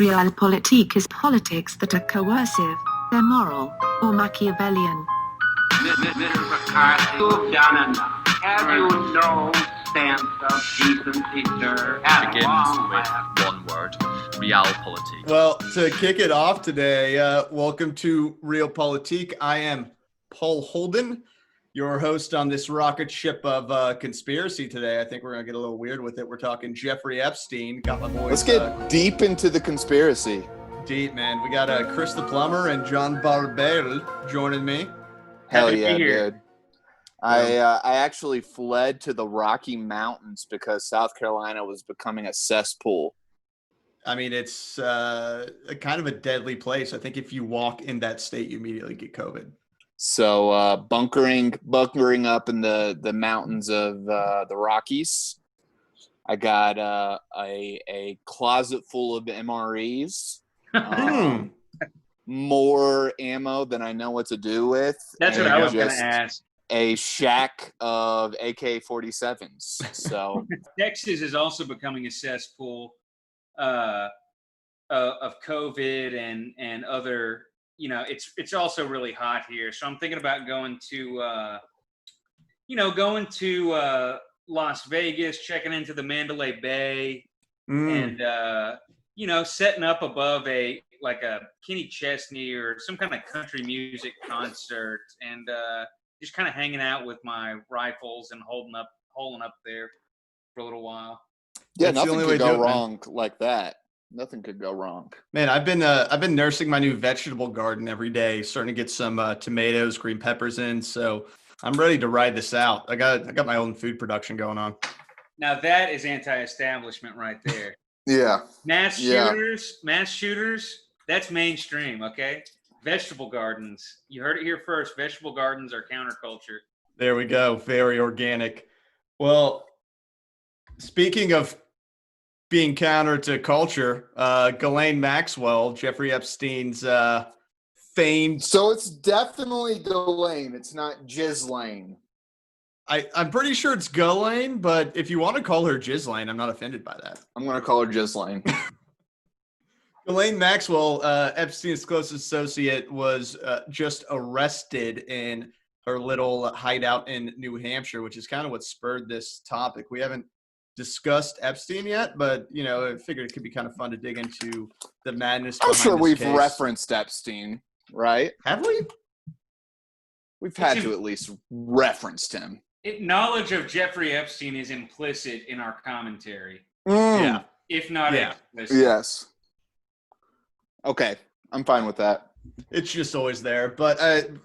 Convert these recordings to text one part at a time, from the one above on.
Realpolitik is politics that are coercive, immoral, or Machiavellian. Mr. McCarthy, you've done enough. Have you no sense of decency, sir? Begins with one word, realpolitik. Well, to kick it off today, welcome to Realpolitik. I am Paul Holden, your host on this rocket ship of conspiracy today. I think we're going to get a little weird with it. We're talking Jeffrey Epstein. Got my boys. Let's get deep into the conspiracy. Deep, man. We got Chris the Plumber and John Barbel joining me. Hell yeah, dude. I actually fled to the Rocky Mountains because South Carolina was becoming a cesspool. I mean, it's a kind of a deadly place. I think if you walk in that state, you immediately get COVID. So bunkering up in the mountains of the Rockies. I got a closet full of MREs. More ammo than I know what to do with. That's what I was going to ask. A shack of AK-47s. So Texas is also becoming a cesspool of COVID and other. You know, it's also really hot here, so I'm thinking about going to Las Vegas, checking into the Mandalay Bay, and setting up above a Kenny Chesney or some kind of country music concert, and just kind of hanging out with my rifles and holding up there for a little while. Yeah, nothing could go wrong like that. Nothing could go wrong. Man, I've been nursing my new vegetable garden every day, starting to get some tomatoes, green peppers in. So I'm ready to ride this out. I got my own food production going on. Now that is anti-establishment right there. Yeah. Mass shooters, that's mainstream, okay? Vegetable gardens. You heard it here first. Vegetable gardens are counterculture. There we go. Very organic. Well, speaking of being counter to culture, Ghislaine Maxwell, Jeffrey Epstein's famed. So it's definitely Ghislaine. It's not JissLaine. I'm pretty sure it's Ghislaine, but if you want to call her JissLaine, I'm not offended by that. I'm going to call her JissLaine. Ghislaine Maxwell, Epstein's closest associate, was just arrested in her little hideout in New Hampshire, which is kind of what spurred this topic. We haven't discussed Epstein yet, but I figured it could be kind of fun to dig into the madness. I'm sure we've case. Referenced Epstein, right? Have we? We've had to at least referenced him. Knowledge of Jeffrey Epstein is implicit in our commentary. Yeah. If not explicit. Yes. Okay, I'm fine with that. It's just always there. But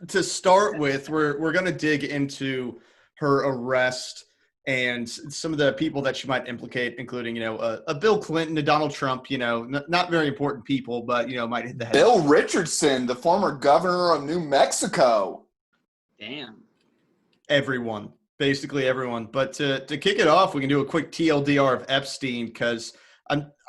to start with, we're going to dig into her arrest and some of the people that she might implicate, including, a Bill Clinton, a Donald Trump, not very important people, but, might hit the head. Bill Richardson, the former governor of New Mexico. Damn. Everyone, basically everyone. But to kick it off, we can do a quick TLDR of Epstein, because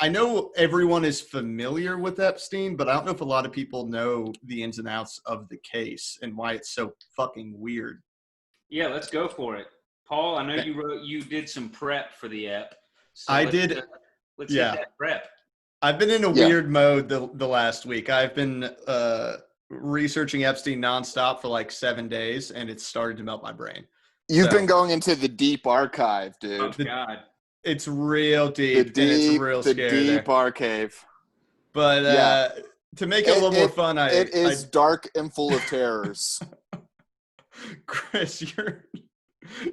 I know everyone is familiar with Epstein, but I don't know if a lot of people know the ins and outs of the case and why it's so fucking weird. Yeah, let's go for it. Paul, I know you did some prep for the ep. So I did. Let's get that prep. I've been in a weird mode the last week. I've been researching Epstein nonstop for like 7 days, and it's started to melt my brain. You've been going into the deep archive, dude. Oh, God. It's real deep, and it's real scary. The deep archive. But to make it a little more fun, it is dark and full of terrors. Chris,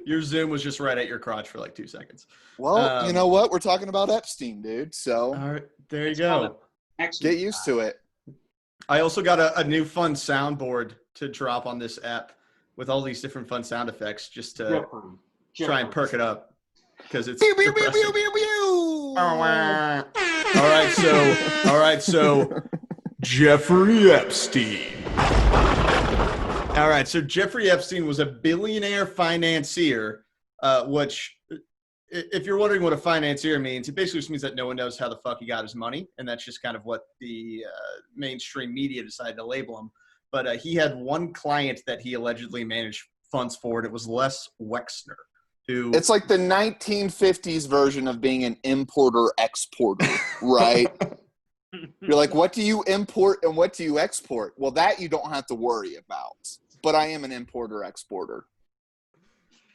your Zoom was just right at your crotch for like 2 seconds. Well, you know what? We're talking about Epstein, dude. So all right, there you go. Get used to it. I also got a new fun soundboard to drop on this app with all these different fun sound effects just to try and perk it up. Because it's all right, so Jeffrey Epstein. All right, so Jeffrey Epstein was a billionaire financier, which, if you're wondering what a financier means, it basically just means that no one knows how the fuck he got his money, and that's just kind of what the mainstream media decided to label him. But he had one client that he allegedly managed funds for, and it was Les Wexner. It's like the 1950s version of being an importer-exporter, right? You're like, what do you import and what do you export? Well, that you don't have to worry about. But I am an importer-exporter.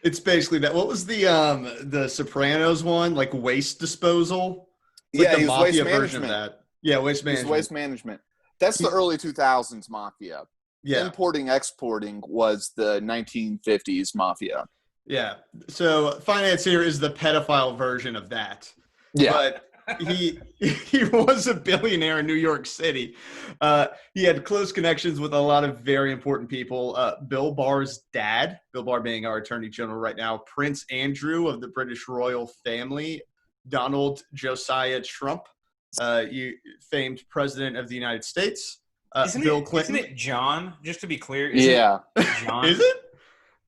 It's basically that. What was the Sopranos one? Like waste disposal? It's like the mafia version of that. Yeah, waste management. Waste management. That's the early 2000s mafia. Yeah. Importing, exporting was the 1950s mafia. Yeah. So Financier is the pedophile version of that. Yeah. But he was a billionaire in New York City. He had close connections with a lot of very important people. Bill Barr's dad, Bill Barr being our attorney general right now, Prince Andrew of the British royal family, Donald Josiah Trump, famed president of the United States. Bill Clinton. Isn't it John? Just to be clear. Yeah. John? Is it?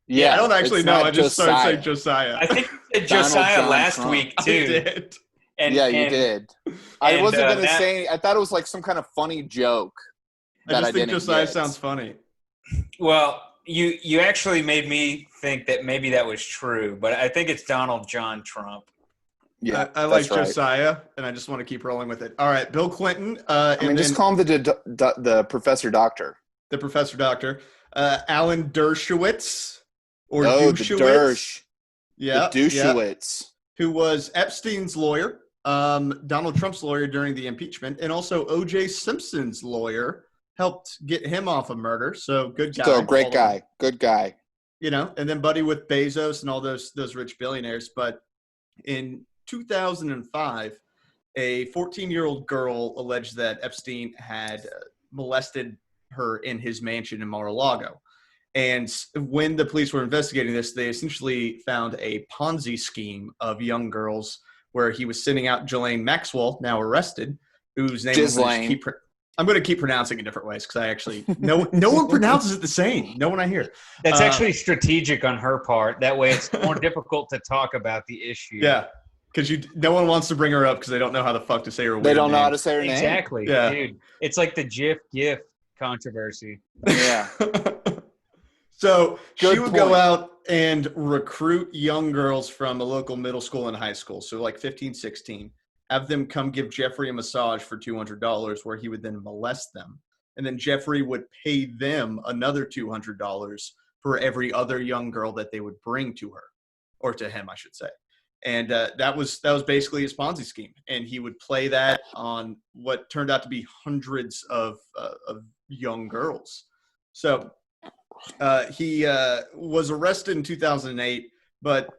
Yeah. I don't actually know. I just started saying Josiah. I think you said Josiah John last Trump. week, too. I did. You did. I wasn't going to say – I thought it was like some kind of funny joke that I think didn't Josiah get. sounds funny. Well, you actually made me think that maybe that was true, but I think it's Donald John Trump. Yeah, I like that's right. Josiah, and I just want to keep rolling with it. All right, Bill Clinton. Just call him the Professor Doctor. The Professor Doctor. Alan Dershowitz. Or the Dershowitz. Dersh. Yeah. The Dershowitz. Who was Epstein's lawyer, Donald Trump's lawyer during the impeachment, and also O.J. Simpson's lawyer, helped get him off of murder. So good guy. So great guy. Good guy. You know, and then buddy with Bezos and all those rich billionaires. But in 2005, a 14-year-old girl alleged that Epstein had molested her in his mansion in Mar-a-Lago. And when the police were investigating this, they essentially found a Ponzi scheme of young girls where he was sending out Ghislaine Maxwell, now arrested, whose name JissLaine. I'm going to keep pronouncing it different ways because I actually no one pronounces it the same. No one I hear. That's actually strategic on her part. That way, it's more difficult to talk about the issue. Yeah, because no one wants to bring her up because they don't know how the fuck to say her. They don't know how to say her name. Exactly. Yeah. Dude. It's like the GIF controversy. Yeah. So Good she would point. go out and recruit young girls from a local middle school and high school, so like 15, 16, have them come give Jeffrey a massage for $200 where he would then molest them. And then Jeffrey would pay them another $200 for every other young girl that they would bring to her, or to him, I should say. And that was basically his Ponzi scheme. And he would play that on what turned out to be hundreds of young girls. So he was arrested in 2008, but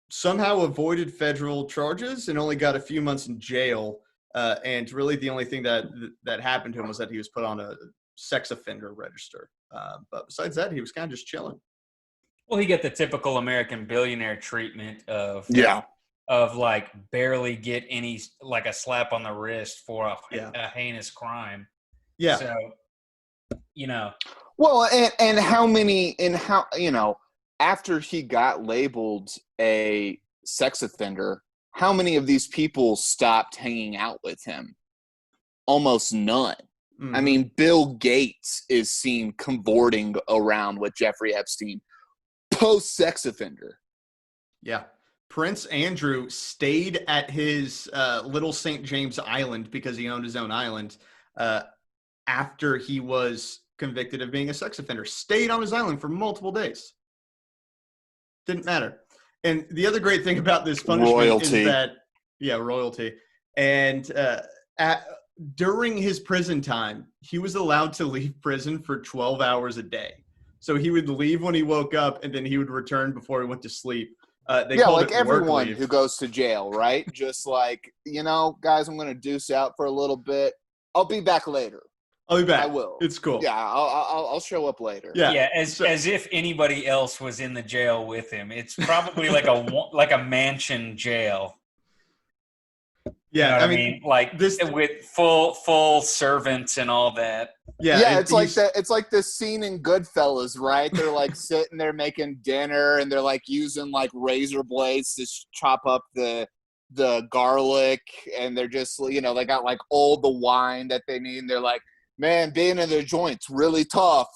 somehow avoided federal charges and only got a few months in jail. And really the only thing that happened to him was that he was put on a sex offender register. But besides that, he was kind of just chilling. Well, he got the typical American billionaire treatment of like barely get any, like a slap on the wrist for a heinous crime. Yeah. So, you know. Well, and how after he got labeled a sex offender, how many of these people stopped hanging out with him? Almost none. Mm-hmm. I mean, Bill Gates is seen cavorting around with Jeffrey Epstein post-sex offender. Yeah. Prince Andrew stayed at his little St. James Island because he owned his own island after he was convicted of being a sex offender. Stayed on his island for multiple days. Didn't matter. And the other great thing about this punishment is that, royalty. And during his prison time, he was allowed to leave prison for 12 hours a day. So he would leave when he woke up, and then he would return before he went to sleep. Like everyone who goes to jail, right? Just like, guys, I'm going to deuce out for a little bit. I'll be back later. I'll be back. I will. It's cool. Yeah, I'll show up later. Yeah, as if anybody else was in the jail with him. It's probably like a mansion jail. Yeah, you know what I mean, like this with full servants and all that. Yeah, it's like that. It's like this scene in Goodfellas, right? They're like sitting there making dinner, and they're like using like razor blades to chop up the garlic, and they're just they got like all the wine that they need. And they're like, man, being in their joint's really tough.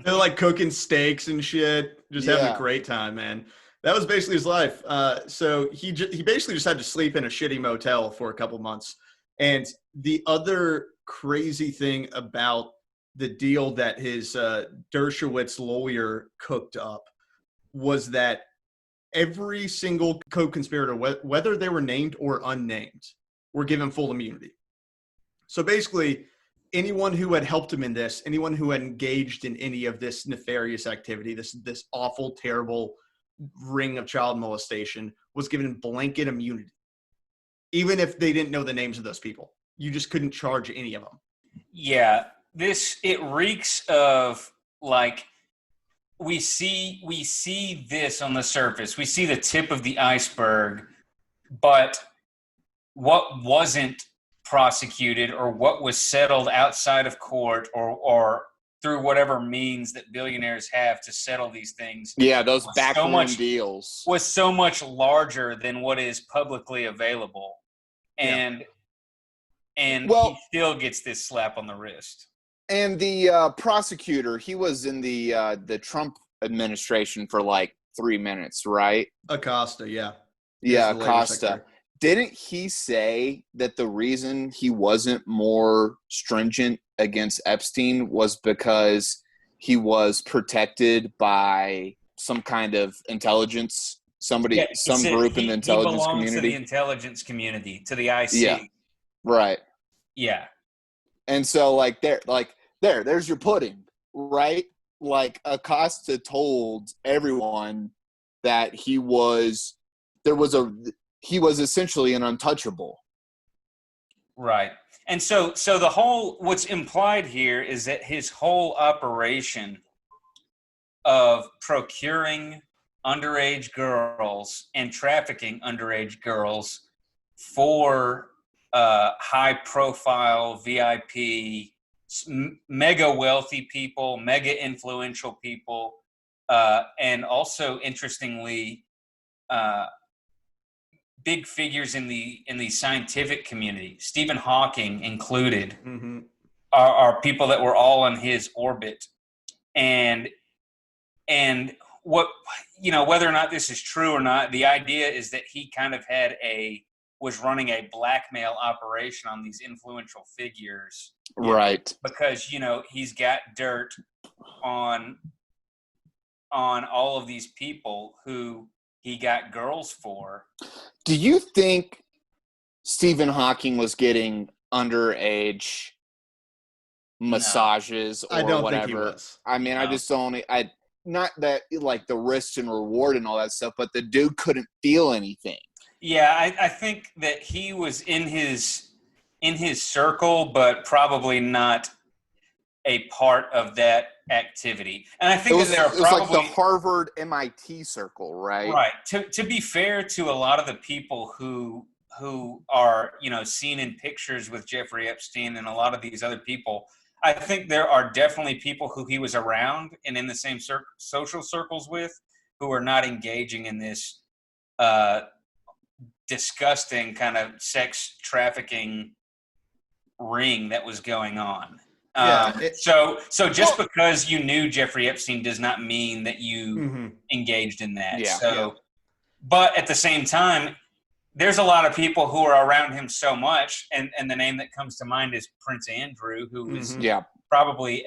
They're like cooking steaks and shit, just having a great time, man. That was basically his life. So he basically just had to sleep in a shitty motel for a couple months. And the other crazy thing about the deal that his Dershowitz lawyer cooked up was that every single co-conspirator, whether they were named or unnamed, were given full immunity. So basically, anyone who had helped him in this, anyone who had engaged in any of this nefarious activity, this awful, terrible ring of child molestation, was given blanket immunity. Even if they didn't know the names of those people. You just couldn't charge any of them. Yeah, it reeks of, like, we see this on the surface. We see the tip of the iceberg, but what wasn't prosecuted or what was settled outside of court or through whatever means that billionaires have to settle these things. Yeah, those backroom deals was so much larger than what is publicly available. And he still gets this slap on the wrist. And the prosecutor, he was in the Trump administration for like 3 minutes, right? Acosta, yeah. Yeah, Acosta. Didn't he say that the reason he wasn't more stringent against Epstein was because he was protected by some kind of intelligence, some group in the intelligence community? He belongs to the intelligence community, to the IC. Yeah, right. Yeah. And so, there's your pudding, right? Like, Acosta told everyone that he was essentially an untouchable. Right. And so what's implied here is that his whole operation of procuring underage girls and trafficking underage girls for high profile VIP, mega wealthy people, mega influential people, and also interestingly, big figures in the scientific community, Stephen Hawking included, are people that were all in his orbit. And what, whether or not this is true or not, the idea is that he kind of was running a blackmail operation on these influential figures. Right. Because, he's got dirt on all of these people who he got girls for. Do you think Stephen Hawking was getting underage massages or I don't whatever? think he was. I mean, no. Not that like the risk and reward and all that stuff, but the dude couldn't feel anything. Yeah, I think that he was in his circle, but probably not a part of that activity. And I think it was like the Harvard MIT circle, right? Right. To be fair to a lot of the people who are, seen in pictures with Jeffrey Epstein and a lot of these other people, I think there are definitely people who he was around and in the same social circles with who are not engaging in this disgusting kind of sex trafficking ring that was going on. So just because you knew Jeffrey Epstein does not mean that you engaged in that. Yeah. But at the same time, there's a lot of people who are around him so much, and the name that comes to mind is Prince Andrew, who was probably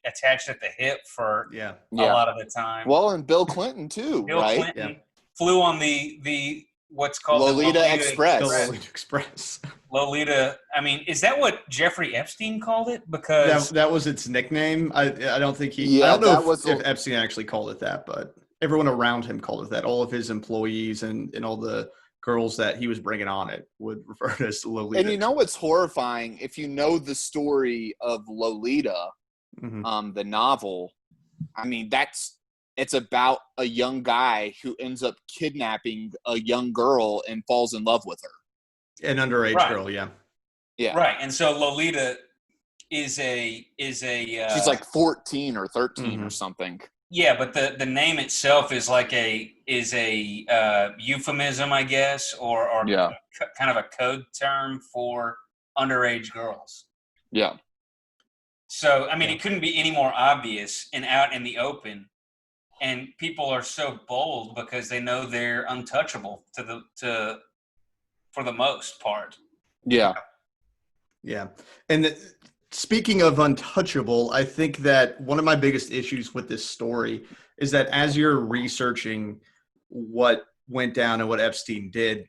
attached at the hip for a lot of the time. Well, and Bill Clinton too, Bill Clinton flew on the what's called Lolita Express. Lolita Express. Lolita. I mean, is that what Jeffrey Epstein called it? Because that was its nickname. I don't think he. Yeah, I don't know if Epstein actually called it that, but everyone around him called it that. All of his employees and all the girls that he was bringing on it would refer to as Lolita. And what's horrifying, if you know the story of Lolita, the novel, I mean, it's about a young guy who ends up kidnapping a young girl and falls in love with her. An underage girl, yeah. Right. And so Lolita is a she's like 14 or 13 or something. Yeah, but the name itself is like a euphemism, I guess, or kind of a code term for underage girls. Yeah. So, I mean, it couldn't be any more obvious and out in the open. And people are so bold because they know they're untouchable for the most part. Yeah. Yeah. And speaking of untouchable, I think that one of my biggest issues with this story is that as you're researching what went down and what Epstein did,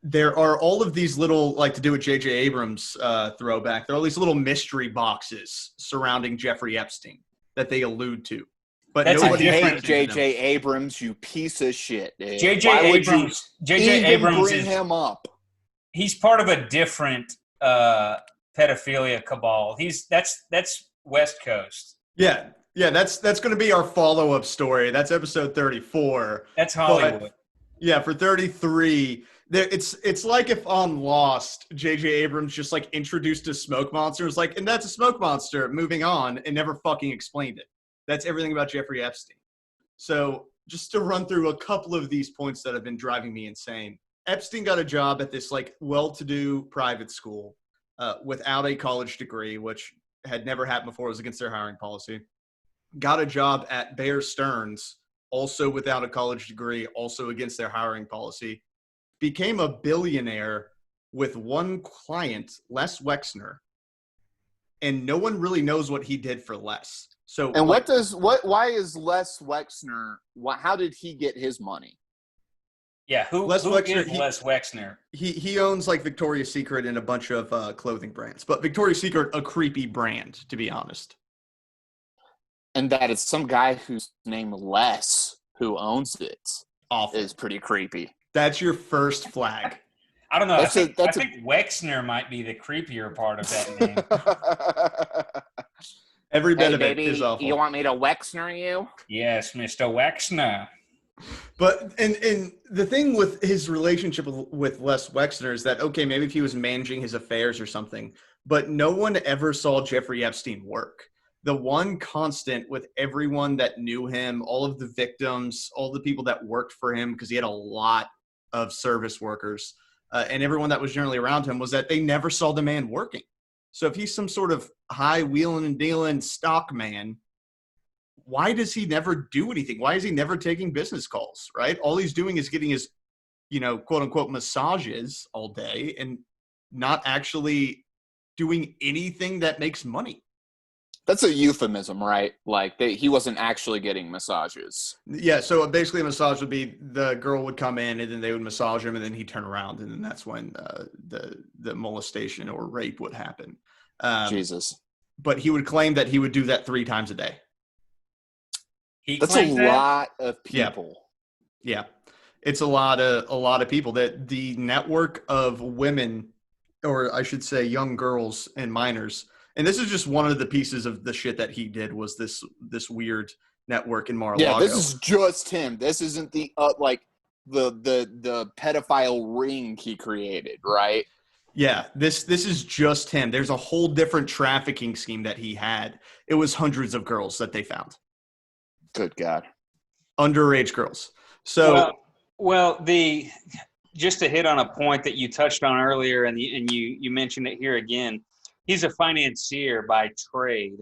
there are all of these little, like to do with J.J. Abrams throwback, there are all these little mystery boxes surrounding Jeffrey Epstein that they allude to. But That's nobody hate J.J. Abrams, you piece of shit, dude. J.J. Abrams. J.J. Abrams bring him up. He's part of a different pedophilia cabal. That's West Coast. Yeah, that's going to be our follow-up story. That's episode 34. That's Hollywood. But, yeah, for 33, it's like if on Lost, J.J. Abrams just like introduced a smoke monster, was like, and that's a smoke monster, moving on, and never fucking explained it. That's everything about Jeffrey Epstein. So just to run through a couple of these points that have been driving me insane. Epstein got a job at this like well-to-do private school without a college degree, which had never happened before. It was against their hiring policy. Got a job at Bear Stearns, also without a college degree, also against their hiring policy. Became a billionaire with one client, Les Wexner, and no one really knows what he did for Les. So, and why is Les Wexner? How did he get his money? Yeah, who is Les Wexner? He owns like Victoria's Secret and a bunch of clothing brands, but Victoria's Secret, a creepy brand, to be honest. And that it's some guy whose name Les who owns it. Awful. Is pretty creepy. That's your first flag. I don't know. I think Wexner might be the creepier part of that name. Every bit hey, of baby, it is awful. You want me to Wexner you? Yes, Mr. Wexner. But and the thing with his relationship with Les Wexner is that, okay, maybe if he was managing his affairs or something, but no one ever saw Jeffrey Epstein work. The one constant with everyone that knew him, all of the victims, all the people that worked for him, because he had a lot of service workers, and everyone that was generally around him, was that they never saw the man working. So if he's some sort of high wheeling and dealing stock man, why does he never do anything? Why is he never taking business calls, right? All he's doing is getting his, quote unquote massages all day and not actually doing anything that makes money. That's a euphemism, right? Like he wasn't actually getting massages. Yeah, so basically a massage would be the girl would come in and then they would massage him and then he'd turn around and then that's when the molestation or rape would happen. Jesus. But he would claim that he would do that 3 times a day. That's a lot of people. Yeah. It's a lot of people. That the network of women, or I should say young girls and minors, and this is just one of the pieces of the shit that he did, was this weird network in Mar-a-Lago. Yeah, this is just him. This isn't the the pedophile ring he created, right? Yeah, this is just him. There's a whole different trafficking scheme that he had. It was hundreds of girls that they found. Good God. Underage girls. So just to hit on a point that you touched on earlier and you mentioned it here again, he's a financier by trade.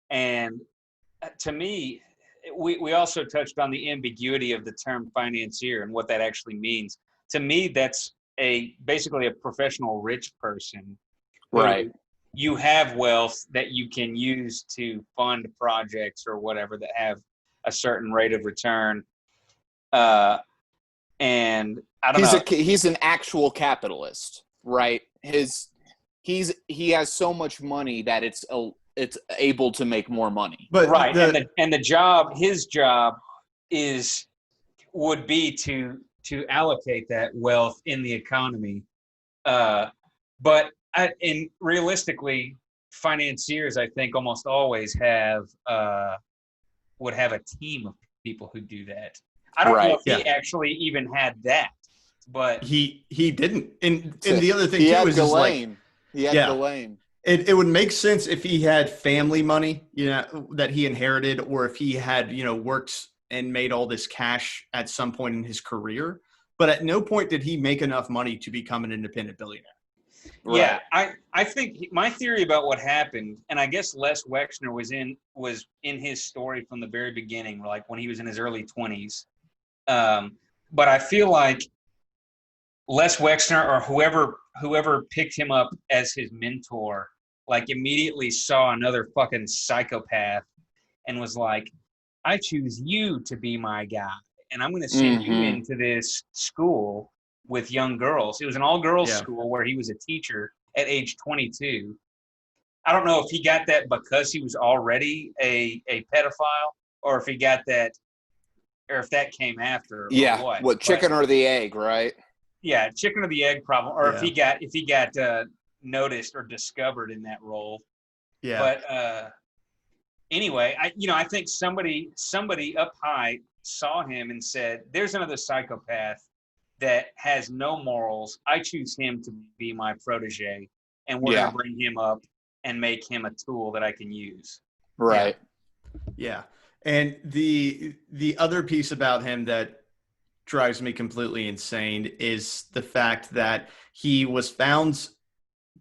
And to me, we also touched on the ambiguity of the term financier and what that actually means. To me, that's basically a professional rich person. Right. You have wealth that you can use to fund projects or whatever that have a certain rate of return. And I don't know. He's an actual capitalist, right? He has so much money that it's able to make more money. But right. His job would be to allocate that wealth in the economy. And realistically, financiers, I think, almost always would have a team of people who do that. I don't know if he actually even had that, but he didn't. And the other thing too is Ghislaine. He had Ghislaine. It would make sense if he had family money, that he inherited, or if he had, worked and made all this cash at some point in his career. But at no point did he make enough money to become an independent billionaire. Right. Yeah, I think my theory about what happened, and I guess Les Wexner was in his story from the very beginning, like when he was in his early 20s. But I feel like Les Wexner or whoever picked him up as his mentor, like immediately saw another fucking psychopath and was like, I choose you to be my guy. And I'm going to send you into this school with young girls. It was an all-girls school where he was a teacher at age 22. I don't know if he got that because he was already a pedophile or if he got that or if that came after. Yeah, or what chicken or the egg, right? Yeah, chicken or the egg problem, or if he got noticed or discovered in that role. Yeah. But anyway, I think somebody up high saw him and said, "There's another psychopath that has no morals. I choose him to be my protege, and we're gonna bring him up and make him a tool that I can use." Right. Yeah. And the other piece about him that drives me completely insane is the fact that he was found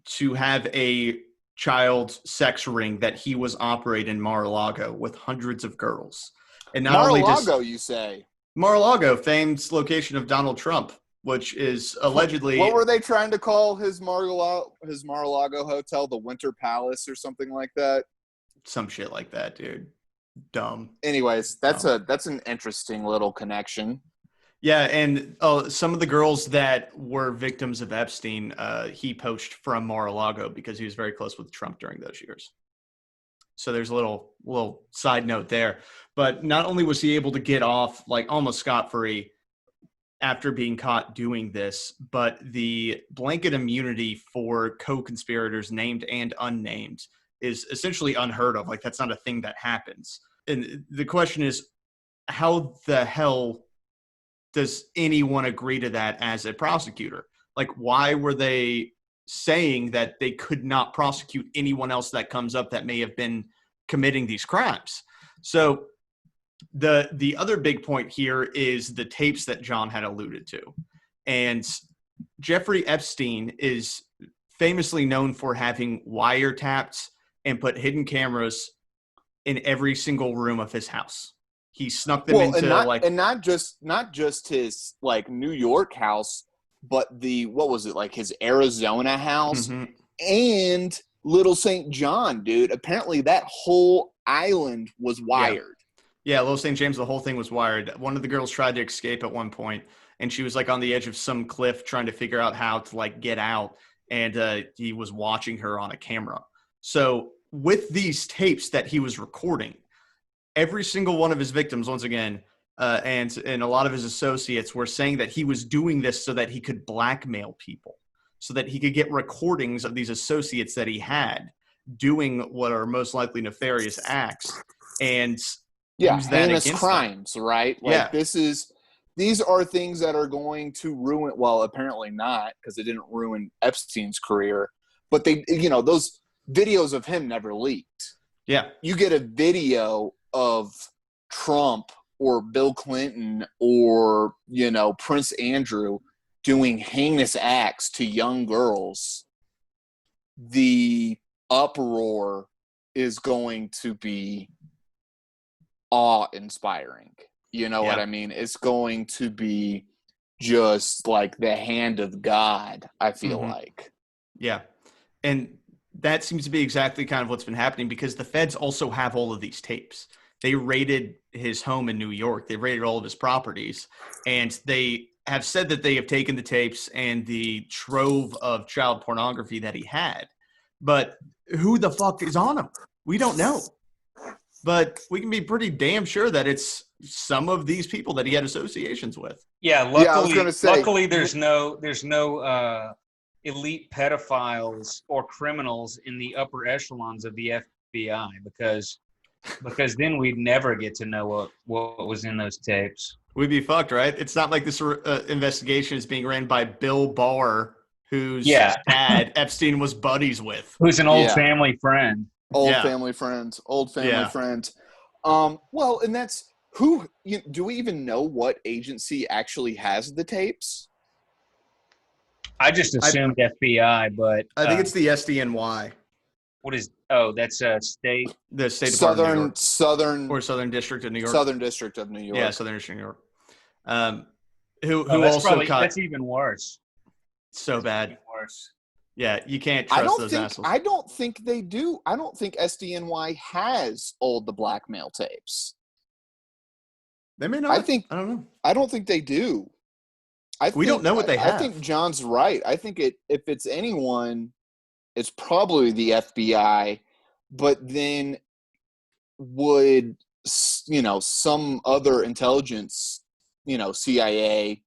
to have a child sex ring that he was operating in Mar-a-Lago with hundreds of girls. And not Mar-a-Lago, you say? Mar-a-Lago, famed location of Donald Trump, which is allegedly. What were they trying to call his Mar-a-Lago hotel? The Winter Palace or something like that? Some shit like that, dude. Dumb. Anyways, that's an interesting little connection. Yeah, and some of the girls that were victims of Epstein, he poached from Mar-a-Lago because he was very close with Trump during those years. So there's a little side note there. But not only was he able to get off like almost scot-free after being caught doing this, but the blanket immunity for co-conspirators named and unnamed is essentially unheard of. Like, that's not a thing that happens. And the question is, how the hell does anyone agree to that as a prosecutor? Like, why were they saying that they could not prosecute anyone else that comes up that may have been committing these crimes? So the other big point here is the tapes that John had alluded to. And Jeffrey Epstein is famously known for having wiretapped and put hidden cameras in every single room of his house. He snuck them into not just his like New York house, but his Arizona house and Little St. John, dude. Apparently that whole island was wired. Yeah, Little St. James, the whole thing was wired. One of the girls tried to escape at one point, and she was like on the edge of some cliff trying to figure out how to like get out, and he was watching her on a camera. So with these tapes that he was recording, every single one of his victims, once again, and a lot of his associates were saying that he was doing this so that he could blackmail people, so that he could get recordings of these associates that he had doing what are most likely nefarious acts and use that heinous against crimes, them. right? Like these are things that are going to ruin. Well, apparently not, because it didn't ruin Epstein's career, but those videos of him never leaked. Yeah, you get a video of Trump or Bill Clinton or, Prince Andrew doing heinous acts to young girls, the uproar is going to be awe-inspiring. You know what I mean? It's going to be just like the hand of God, I feel like. Yeah. And that seems to be exactly kind of what's been happening, because the feds also have all of these tapes. They raided his home in New York. They raided all of his properties, and they have said that they have taken the tapes and the trove of child pornography that he had. But who the fuck is on them? We don't know. But we can be pretty damn sure that it's some of these people that he had associations with. Yeah, luckily there's no elite pedophiles or criminals in the upper echelons of the FBI, because then we'd never get to know what was in those tapes. We'd be fucked, right? It's not like this investigation is being ran by Bill Barr, whose dad Epstein was buddies with. Who's an old family friend. Family friends. Well, and that's who. Do we even know what agency actually has the tapes? I just assumed FBI, but I think it's the SDNY. What is? Oh, that's state. The State Department Southern District of New York. Southern District of New York. Yeah, Southern District of New York. Who also that's even worse. So bad. Worse. Yeah, you can't trust those assholes. I don't think they do. I don't think SDNY has all the blackmail tapes. They may not. I don't know. I don't think they do. We don't know what they have. I think John's right. I think if it's anyone, it's probably the FBI, but then would, some other intelligence, CIA,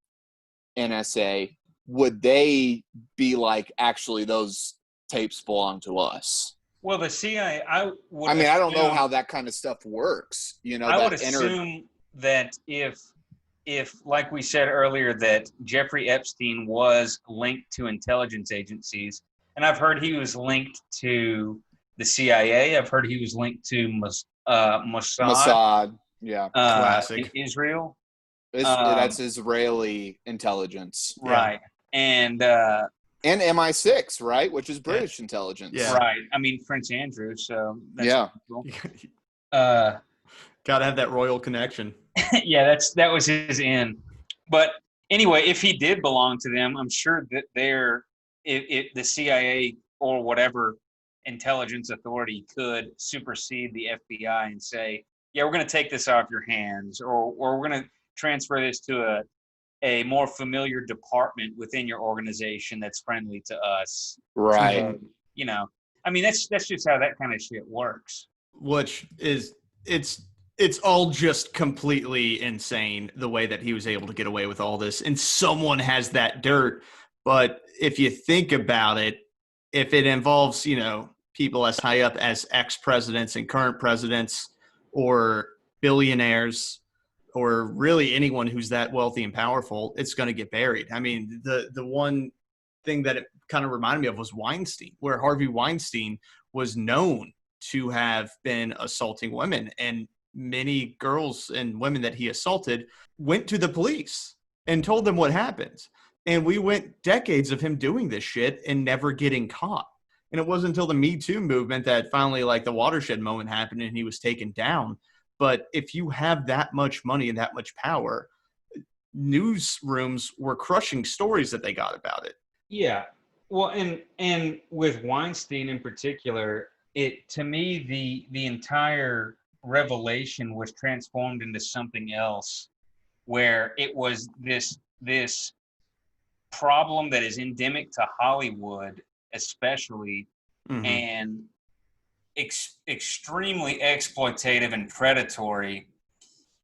NSA, would they be like, actually, those tapes belong to us? Well, the CIA, I don't know how that kind of stuff works. I would assume that if, like we said earlier, that Jeffrey Epstein was linked to intelligence agencies, and I've heard he was linked to the CIA. I've heard he was linked to Mossad, yeah, classic in Israel. That's Israeli intelligence, right? And MI6, right, which is British intelligence, right? I mean, Prince Andrew, so that's cool. Gotta have that royal connection. Yeah, that was his end. But anyway, if he did belong to them, I'm sure that the CIA or whatever intelligence authority could supersede the FBI and say, yeah, we're going to take this off your hands, or we're going to transfer this to a more familiar department within your organization that's friendly to us. Right. So, I mean, that's just how that kind of shit works. Which is, it's all just completely insane the way that he was able to get away with all this. And someone has that dirt. But if you think about it, if it involves, people as high up as ex-presidents and current presidents or billionaires or really anyone who's that wealthy and powerful, it's going to get buried. I mean, the one thing that it kind of reminded me of was Weinstein, where Harvey Weinstein was known to have been assaulting women, and many girls and women that he assaulted went to the police and told them what happened. And we went decades of him doing this shit and never getting caught. And it wasn't until the Me Too movement that finally, like, the watershed moment happened and he was taken down. But if you have that much money and that much power, newsrooms were crushing stories that they got about it. Yeah. Well, and with Weinstein in particular, to me, the entire revelation was transformed into something else, where it was this problem that is endemic to Hollywood, especially, and extremely exploitative and predatory.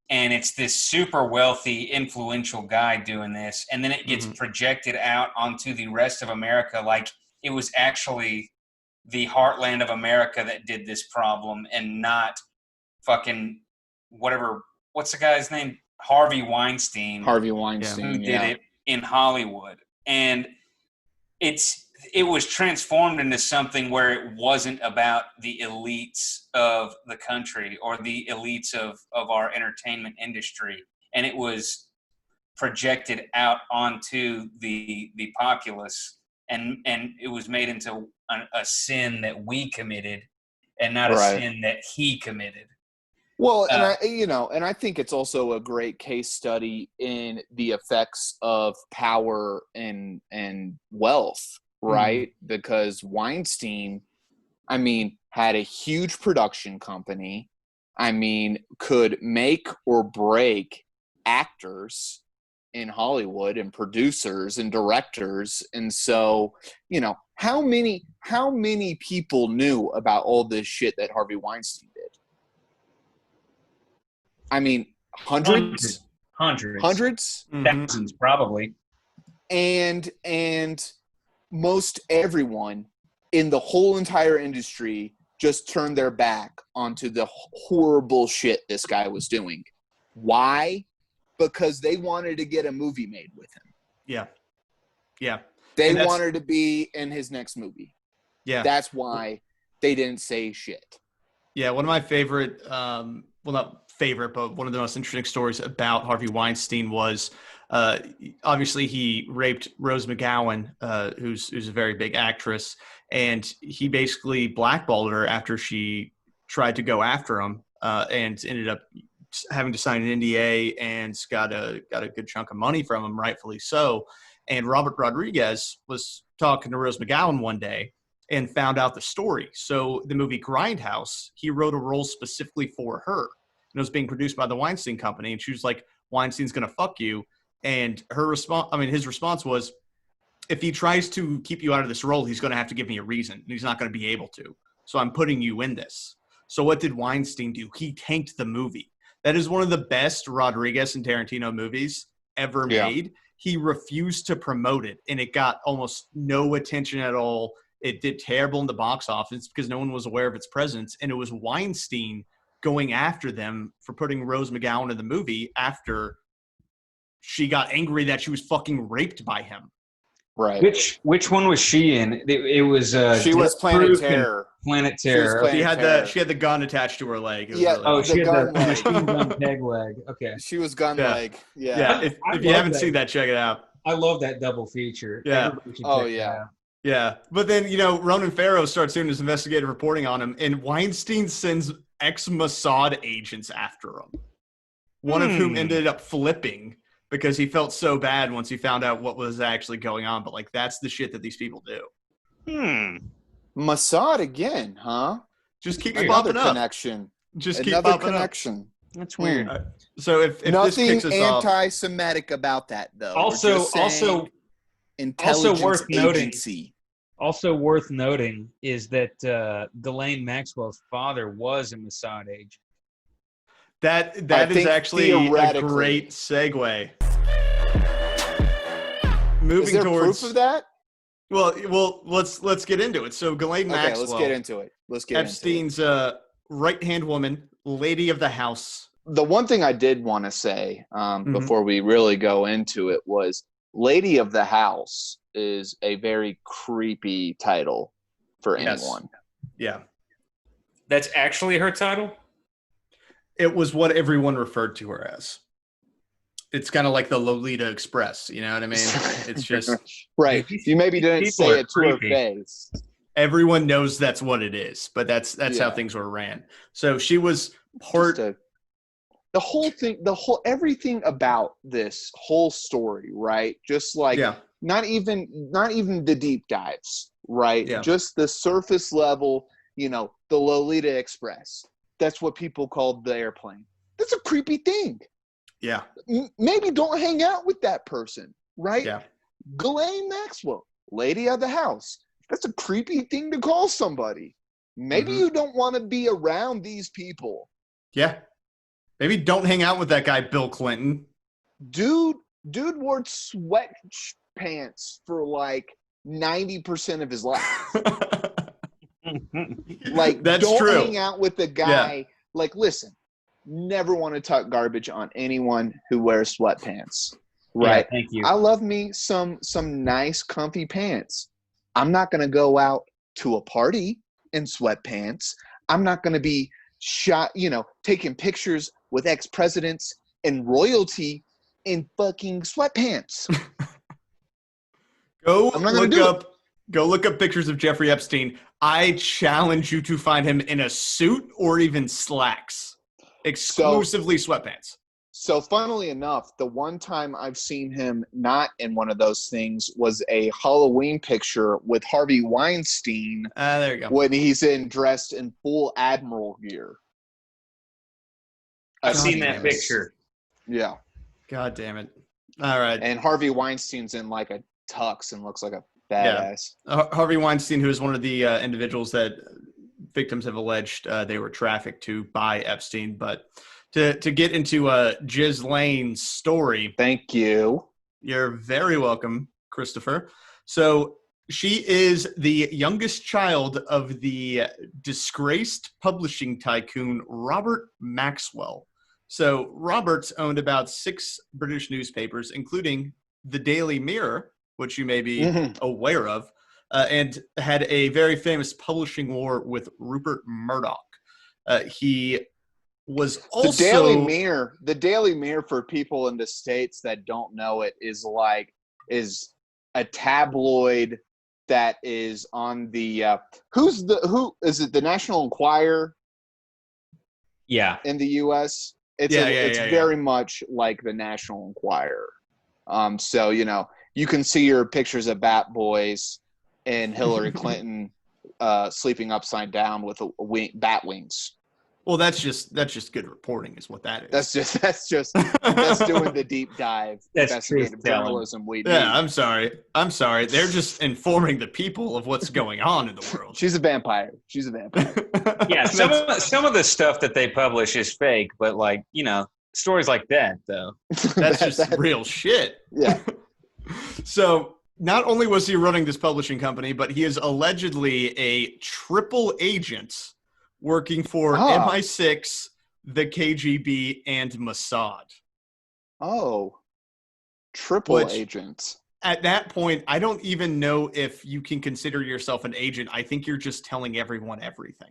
And it's this super wealthy, influential guy doing this, and then it gets projected out onto the rest of America like it was actually the heartland of America that did this problem, and not fucking whatever. What's the guy's name? Harvey Weinstein. Who did it in Hollywood. And it was transformed into something where it wasn't about the elites of the country or the elites of our entertainment industry. And it was projected out onto the populace, and it was made into a sin that we committed and not a sin that he committed. Well, and I think it's also a great case study in the effects of power and wealth, right? Because Weinstein, had a huge production company. Could make or break actors in Hollywood and producers and directors. And so, how many people knew about all this shit that Harvey Weinstein did? Hundreds, thousands, probably. And most everyone in the whole entire industry just turned their back onto the horrible shit this guy was doing. Why? Because they wanted to get a movie made with him. Yeah. They wanted to be in his next movie. Yeah. That's why they didn't say shit. Yeah, one of my favorite, not favorite, but one of the most interesting stories about Harvey Weinstein was obviously he raped Rose McGowan, who's a very big actress, and he basically blackballed her after she tried to go after him, and ended up having to sign an NDA and got a good chunk of money from him, rightfully so. And Robert Rodriguez was talking to Rose McGowan one day and found out the story. So the movie Grindhouse, he wrote a role specifically for her. And it was being produced by the Weinstein Company. And she was like, Weinstein's going to fuck you. And his response was, if he tries to keep you out of this role, he's going to have to give me a reason. And he's not going to be able to. So I'm putting you in this. So what did Weinstein do? He tanked the movie. That is one of the best Rodriguez and Tarantino movies ever made. He refused to promote it, and it got almost no attention at all. It did terrible in the box office because no one was aware of its presence. And it was Weinstein going after them for putting Rose McGowan in the movie after she got angry that she was fucking raped by him. Right. Which one was she in? It was she was Planet Terror. Planet Terror. She had the gun attached to her leg. Yeah. Really she had gun the leg. machine gun peg leg. Okay. She was gun leg. Yeah. Yeah. If you haven't seen that, check it out. I love that double feature. Yeah. Everybody should Oh check yeah. that out. Yeah. But then, Ronan Farrow starts doing his investigative reporting on him, and Weinstein sends ex-Mossad agents after him. One of whom ended up flipping because he felt so bad once he found out what was actually going on. But that's the shit that these people do. Mossad again, huh? Just keep Another popping up. connection. Just keep Another popping connection. That's weird. up. So if this Nothing kicks us off, anti-Semitic about that, though. We're Also, just saying also, intelligence worth noting- agency. Also worth noting is that Ghislaine Maxwell's father was a Mossad agent. that I is think actually a theoretically- great segue. Is Moving there towards proof of that? Well, let's get into it. So Ghislaine Maxwell, let's get into it. Epstein's right-hand woman, lady of the house. The one thing I did want to say Mm-hmm. before we really go into it was Lady of the House is a very creepy title for Yes. anyone. Yeah. That's actually her title? It was what everyone referred to her as. It's kind of like the Lolita Express, you know what I mean? It's just Right. You maybe didn't People say are it to her creepy. face. everyone knows that's what it is, but that's how Yeah. things were ran. So she was part the whole thing, everything about this whole story, right? Just like not even the deep dives, right? Yeah. Just the surface level, the Lolita Express. That's what people called the airplane. That's a creepy thing. Yeah. Maybe don't hang out with that person, right? Yeah. Ghislaine Maxwell, lady of the house. That's a creepy thing to call somebody. Maybe you don't want to be around these people. Yeah. Maybe don't hang out with that guy, Bill Clinton. Dude wore sweatpants for like 90% of his life. Like, That's don't true. hang out with the guy. Like, listen, never want to talk garbage on anyone who wears sweatpants. Right? Yeah, thank you. I love me some nice comfy pants. I'm not going to go out to a party in sweatpants. I'm not going to be shot, taking pictures with ex-presidents and royalty in fucking sweatpants. Go I'm not gonna do it. look up pictures of Jeffrey Epstein. I challenge you to find him in a suit or even slacks. Exclusively sweatpants. So funnily enough, the one time I've seen him not in one of those things was a Halloween picture with Harvey Weinstein There you go. when he's dressed in full admiral gear. I've seen God that damn it. picture. Yeah. God damn it. All right. And Harvey Weinstein's in like a tux and looks like a badass. Harvey Weinstein, who is one of the individuals that victims have alleged they were trafficked to by Epstein. But to get into JissLaine's story. Thank you. You're very welcome, Christopher. So she is the youngest child of the disgraced publishing tycoon Robert Maxwell. So Roberts owned about 6 British newspapers, including the Daily Mirror, which you may be aware of, and had a very famous publishing war with Rupert Murdoch. He was also the Daily Mirror for people in the States that don't know it is a tabloid that is on the who is it, the National Enquirer? Yeah. In the US. It's very much like the National Enquirer. So, you you can see your pictures of Bat Boys and Hillary Clinton sleeping upside down with bat wings. Well, that's just good reporting, is what that is. That's doing the deep dive. That's investigative truth-telling. journalism we need. Yeah, I'm sorry. They're just informing the people of what's going on in the world. She's a vampire. Yeah, some of the stuff that they publish is fake, but like, you know, stories like that though. That's just real shit. Yeah. So not only was he running this publishing company, but he is allegedly a triple agent working for MI6, the KGB, and Mossad. Oh, triple agents. At that point, I don't even know if you can consider yourself an agent. I think you're just telling everyone everything.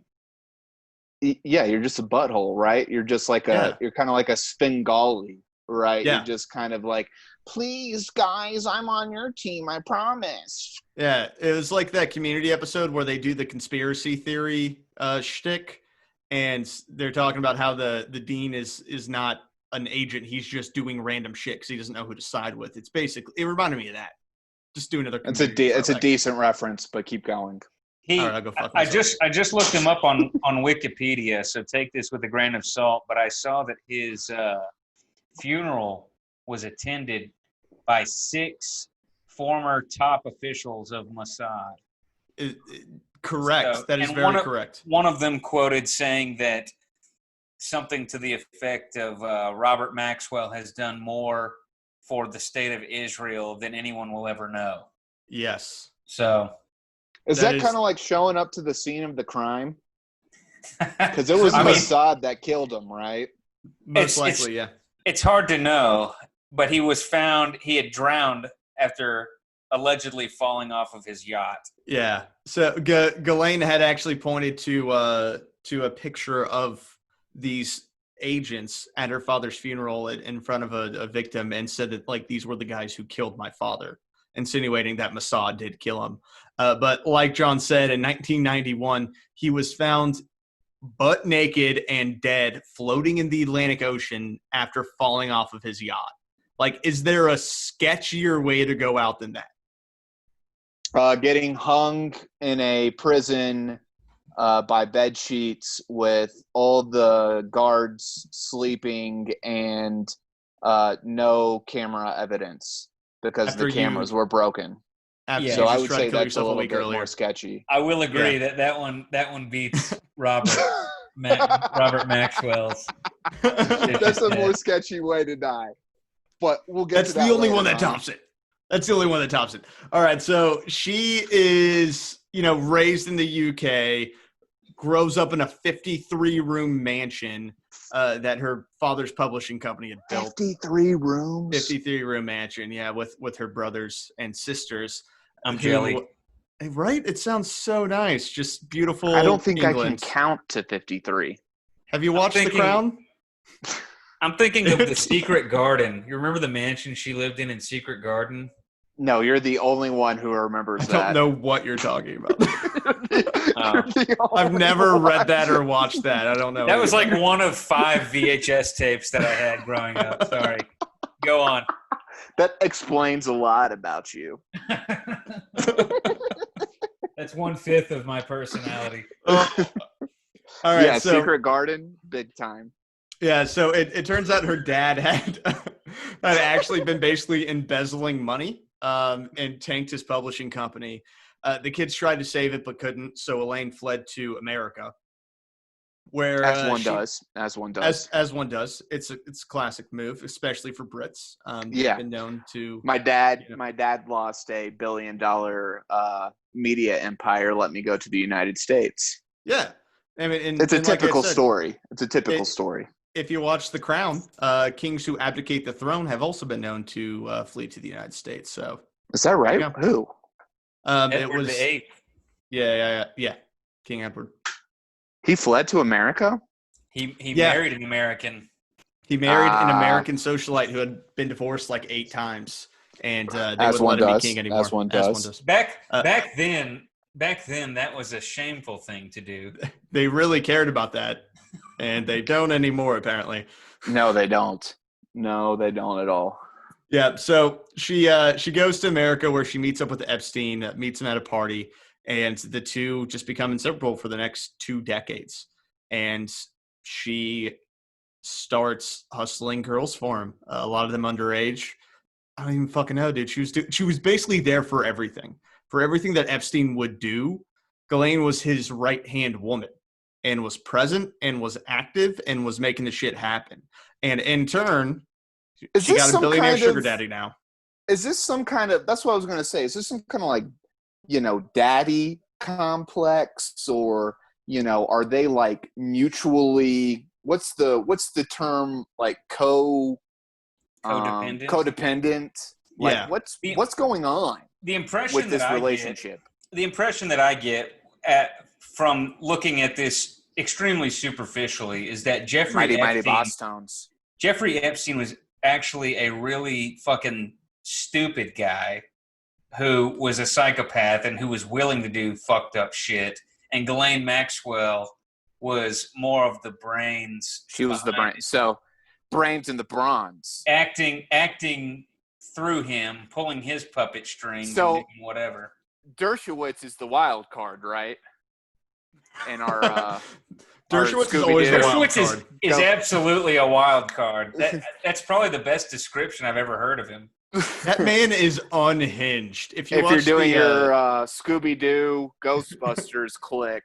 Yeah, you're just a butthole, right? You're just like you're kind of like a Svengali, right? Yeah. You're just kind of like, please, guys, I'm on your team, I promise. Yeah, it was like that Community episode where they do the conspiracy theory shtick, and they're talking about how the dean is not an agent. He's just doing random shit because he doesn't know who to side with. It's basically, it reminded me of that. Just do another. It's a decent reference, but keep going. All right, I'll go fuck I myself. just looked him up on Wikipedia, so take this with a grain of salt. But I saw that his funeral was attended by 6 former top officials of Mossad. Correct. So, that is very correct. One of them quoted saying that something to the effect of Robert Maxwell has done more for the state of Israel than anyone will ever know. Yes. So Is that kind of like showing up to the scene of the crime? Because it was I mean, Mossad that killed him, right? Most likely, yeah. It's hard to know, but he was found, he had drowned after allegedly falling off of his yacht. Yeah. So Ghislaine had actually pointed to a picture of these agents at her father's funeral in front of a victim and said that, like, these were the guys who killed my father, insinuating that Mossad did kill him. But like John said, in 1991, he was found butt naked and dead, floating in the Atlantic Ocean after falling off of his yacht. Like, is there a sketchier way to go out than that? Getting hung in a prison by bed sheets with all the guards sleeping and no camera evidence because the cameras were broken. Yeah, so I would say that's a little bit more sketchy. I will agree that one beats Robert Maxwell's. That's a more sketchy way to die. But we'll get to that. That's the only one that tops it. That's the only one that tops it. All right, so she is, raised in the UK, grows up in a 53-room mansion that her father's publishing company had built. 53 rooms? 53-room mansion, yeah, with her brothers and sisters. I'm jelly. Right? It sounds so nice. Just beautiful I don't think England. I can count to 53. Have you watched The Crown? I'm thinking of The Secret Garden. You remember the mansion she lived in Secret Garden? No, you're the only one who remembers that. I don't know what you're talking about. I've never read that or watched that. I don't know. That was like one of 5 VHS tapes that I had growing up. Sorry. Go on. That explains a lot about you. That's 1/5 of my personality. All right. Yeah, so, Secret Garden, big time. Yeah, so it turns out her dad had actually been basically embezzling money and tanked his publishing company. The kids tried to save it but couldn't, so Elaine fled to America. Where As one does. As one does. It's a classic move, especially for Brits. Yeah. Been known to. My dad lost $1 billion media empire. Let me go to the United States. Yeah, I mean, it's a typical story. It's a typical story. If you watch The Crown, kings who abdicate the throne have also been known to flee to the United States. So is that right? Yeah. Who? Edward it was VIII. Yeah. King Edward. He fled to America? He married an American. He married an American socialite who had been divorced like 8 times, and they wouldn't let him be king anymore. As one does. Back then, that was a shameful thing to do. They really cared about that, and they don't anymore, apparently. No, they don't. No, they don't at all. Yeah, so she goes to America where she meets up with Epstein, meets him at a party, and the two just become inseparable for the next 2 decades. And she starts hustling girls for him, a lot of them underage. I don't even fucking know, dude. She was basically there for everything that Epstein would do. Ghislaine was his right-hand woman and was present and was active and was making the shit happen. And in turn, she got a billionaire sugar daddy now. Is this some kind of, that's what I was going to say. Is this some kind of like, daddy complex, or, are they like mutually, what's the term, like codependent? Like, Yeah. what's going on The impression with this that relationship? the impression that I get from looking at this extremely superficially is that Mighty boss tones. Jeffrey Epstein was actually a really fucking stupid guy who was a psychopath and who was willing to do fucked up shit. And Ghislaine Maxwell was more of the brains. She was the brain. So brains and the bronze. Acting through him, pulling his puppet strings, So- and doing whatever. Dershowitz is the wild card, right? And our Dershowitz is always the wild Dershowitz card. is absolutely a wild card. That's probably the best description I've ever heard of him. That man is unhinged. If you're watch doing the, your Scooby-Doo Ghostbusters click,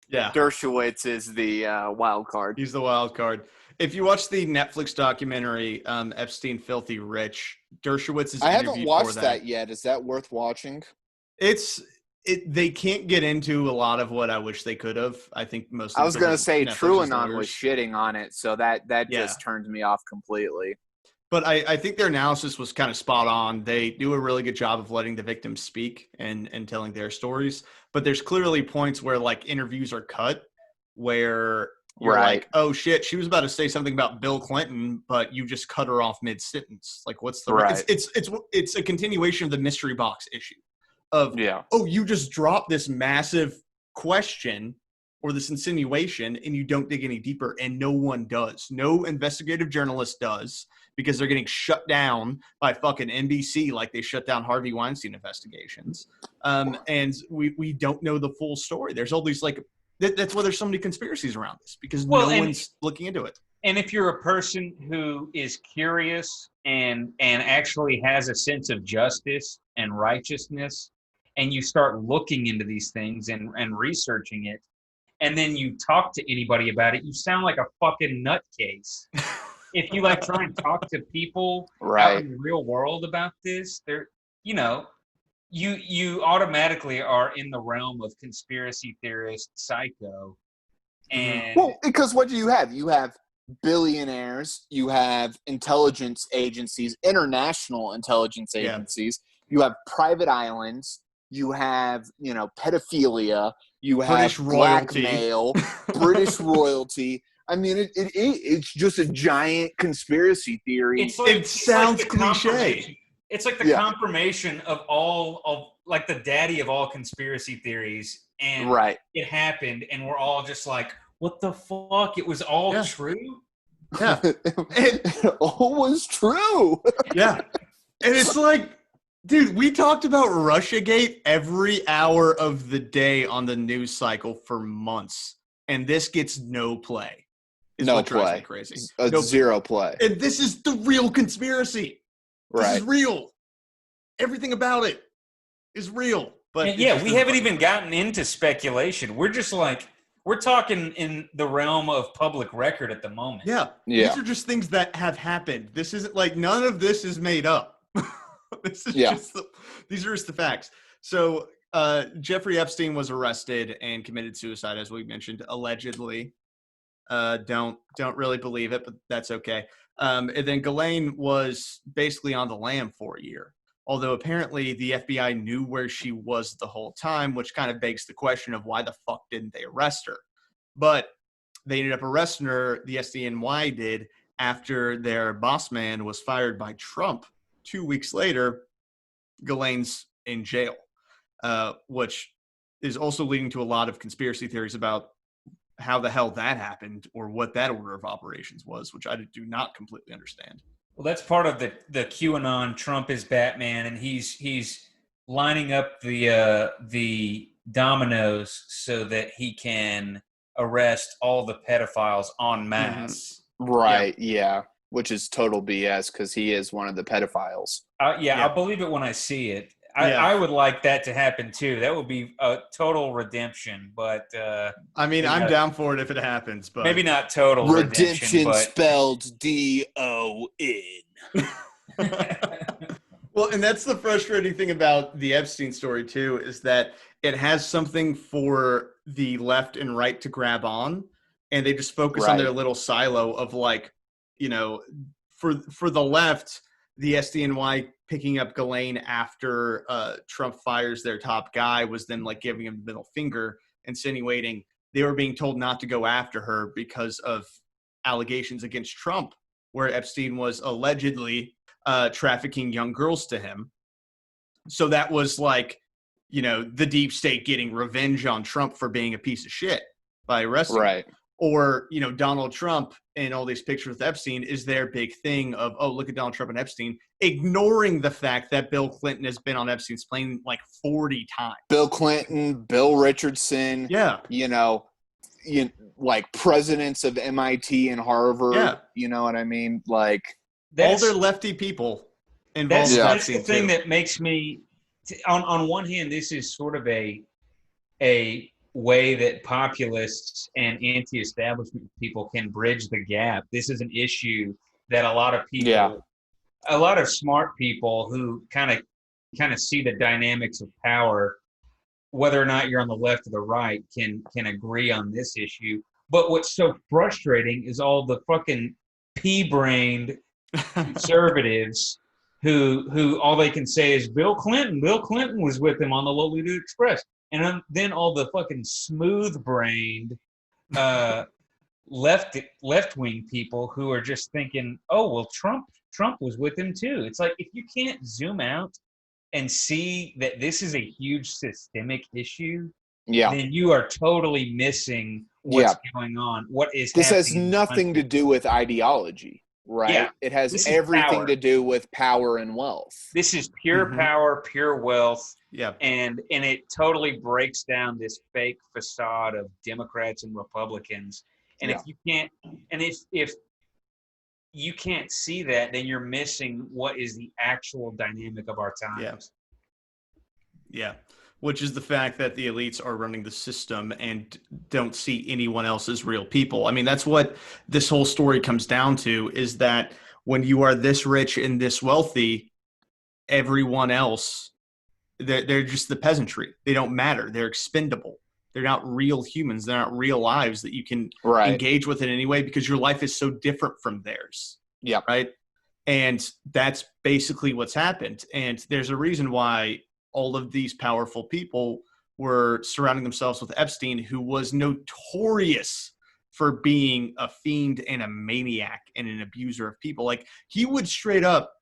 yeah, Dershowitz is the wild card. he's the wild card. If you watch the Netflix documentary Epstein Filthy Rich, Dershowitz is I haven't interviewed watched for that yet. Is that worth watching? They can't get into a lot of what I wish they could have. I think most. I was going to say Netflix's TrueAnon lawyers. was shitting on it, so that Yeah. just turns me off completely. But I think their analysis was kind of spot on. They do a really good job of letting the victims speak and telling their stories. But there's clearly points where like interviews are cut where you're Right. like, oh shit, she was about to say something about Bill Clinton, but you just cut her off mid sentence. Like, what's the Right. It's a continuation of the mystery box issue of Yeah. oh, you just dropped this massive question or this insinuation and you don't dig any deeper, and no one does. No investigative journalist does, because they're getting shut down by fucking NBC like they shut down Harvey Weinstein investigations. And we don't know the full story. There's all these like that's why there's so many conspiracies around this, because no one's looking into it. And if you're a person who is curious and actually has a sense of justice and righteousness, and you start looking into these things and researching it, and then you talk to anybody about it, you sound like a fucking nutcase. If you like try and talk to people out in the real world about this, they're, you automatically are in the realm of conspiracy theorist psycho. And Well, because what do you have? You have billionaires, you have intelligence agencies, international intelligence agencies, you have private islands, you have, pedophilia, you have British royalty. blackmail, British royalty. I mean, it's just a giant conspiracy theory. It sounds cliche. It's like the confirmation of all of like the daddy of all conspiracy theories, and it happened, and we're all just like, "What the fuck? It was all true." Yeah, It all was true. yeah, and it's like, dude, we talked about Russiagate every hour of the day on the news cycle for months, and this gets no play. No play. Crazy. Zero play. And this is the real conspiracy. This is real. Everything about it is real. But we haven't even gotten into speculation. We're just like, we're talking in the realm of public record at the moment. Yeah. These are just things that have happened. This isn't like, none of this is made up. This is these are just the facts. So Jeffrey Epstein was arrested and committed suicide, as we mentioned, allegedly. Don't really believe it, but that's okay. And then Ghislaine was basically on the lam for a year, although apparently the FBI knew where she was the whole time, which kind of begs the question of why the fuck didn't they arrest her? But they ended up arresting her, the SDNY did, after their boss man was fired by Trump. 2 weeks later, Ghislaine's in jail, which is also leading to a lot of conspiracy theories about how the hell that happened or what that order of operations was, which I do not completely understand. Well, that's part of the QAnon. Trump is Batman, and he's lining up the dominoes so that he can arrest all the pedophiles en masse. Right? Yeah. Which is total BS because he is one of the pedophiles. I'll believe it when I see it. I would like that to happen too. That would be a total redemption, but I mean, I'm down for it if it happens, but maybe not total redemption but... spelled DON. Well, and that's the frustrating thing about the Epstein story too, is that it has something for the left and right to grab on, and they just focus on their little silo of like, you know, for the left, the SDNY picking up Ghislaine after Trump fires their top guy was then like giving him the middle finger, insinuating they were being told not to go after her because of allegations against Trump, where Epstein was allegedly trafficking young girls to him. So that was like, you know, the deep state getting revenge on Trump for being a piece of shit by arresting him. Or, you know, Donald Trump and all these pictures with Epstein is their big thing of, oh, look at Donald Trump and Epstein, ignoring the fact that Bill Clinton has been on Epstein's plane like 40 times. Bill Clinton, Bill Richardson. Yeah. You know, like presidents of MIT and Harvard. Yeah. You know what I mean? Like all their lefty people involved. That's the thing that makes me, on one hand, this is sort of a way that populists and anti-establishment people can bridge the gap. This is an issue that a lot of people, a lot of smart people who kind of see the dynamics of power, whether or not you're on the left or the right, can agree on this issue. But what's so frustrating is all the fucking pea-brained conservatives who all they can say is Bill Clinton was with him on the Lolita Express. And then all the fucking smooth-brained left-wing people who are just thinking, oh, well, Trump was with him too. It's like, if you can't zoom out and see that this is a huge systemic issue, then you are totally missing what's going on. What is this has nothing to do with ideology, right? Yeah. It has everything to do with power and wealth. This is pure power, pure wealth. Yeah, and it totally breaks down this fake facade of Democrats and Republicans. And if you can't, and if you can't see that, then you're missing what is the actual dynamic of our times. Yeah, which is the fact that the elites are running the system and don't see anyone else as real people. I mean, that's what this whole story comes down to, is that when you are this rich and this wealthy, everyone else, they're just the peasantry. They don't matter. They're expendable. They're not real humans. They're not real lives that you can engage with in any way, because your life is so different from theirs. Yeah. Right. And that's basically what's happened. And there's a reason why all of these powerful people were surrounding themselves with Epstein, who was notorious for being a fiend and a maniac and an abuser of people. Like, he would straight up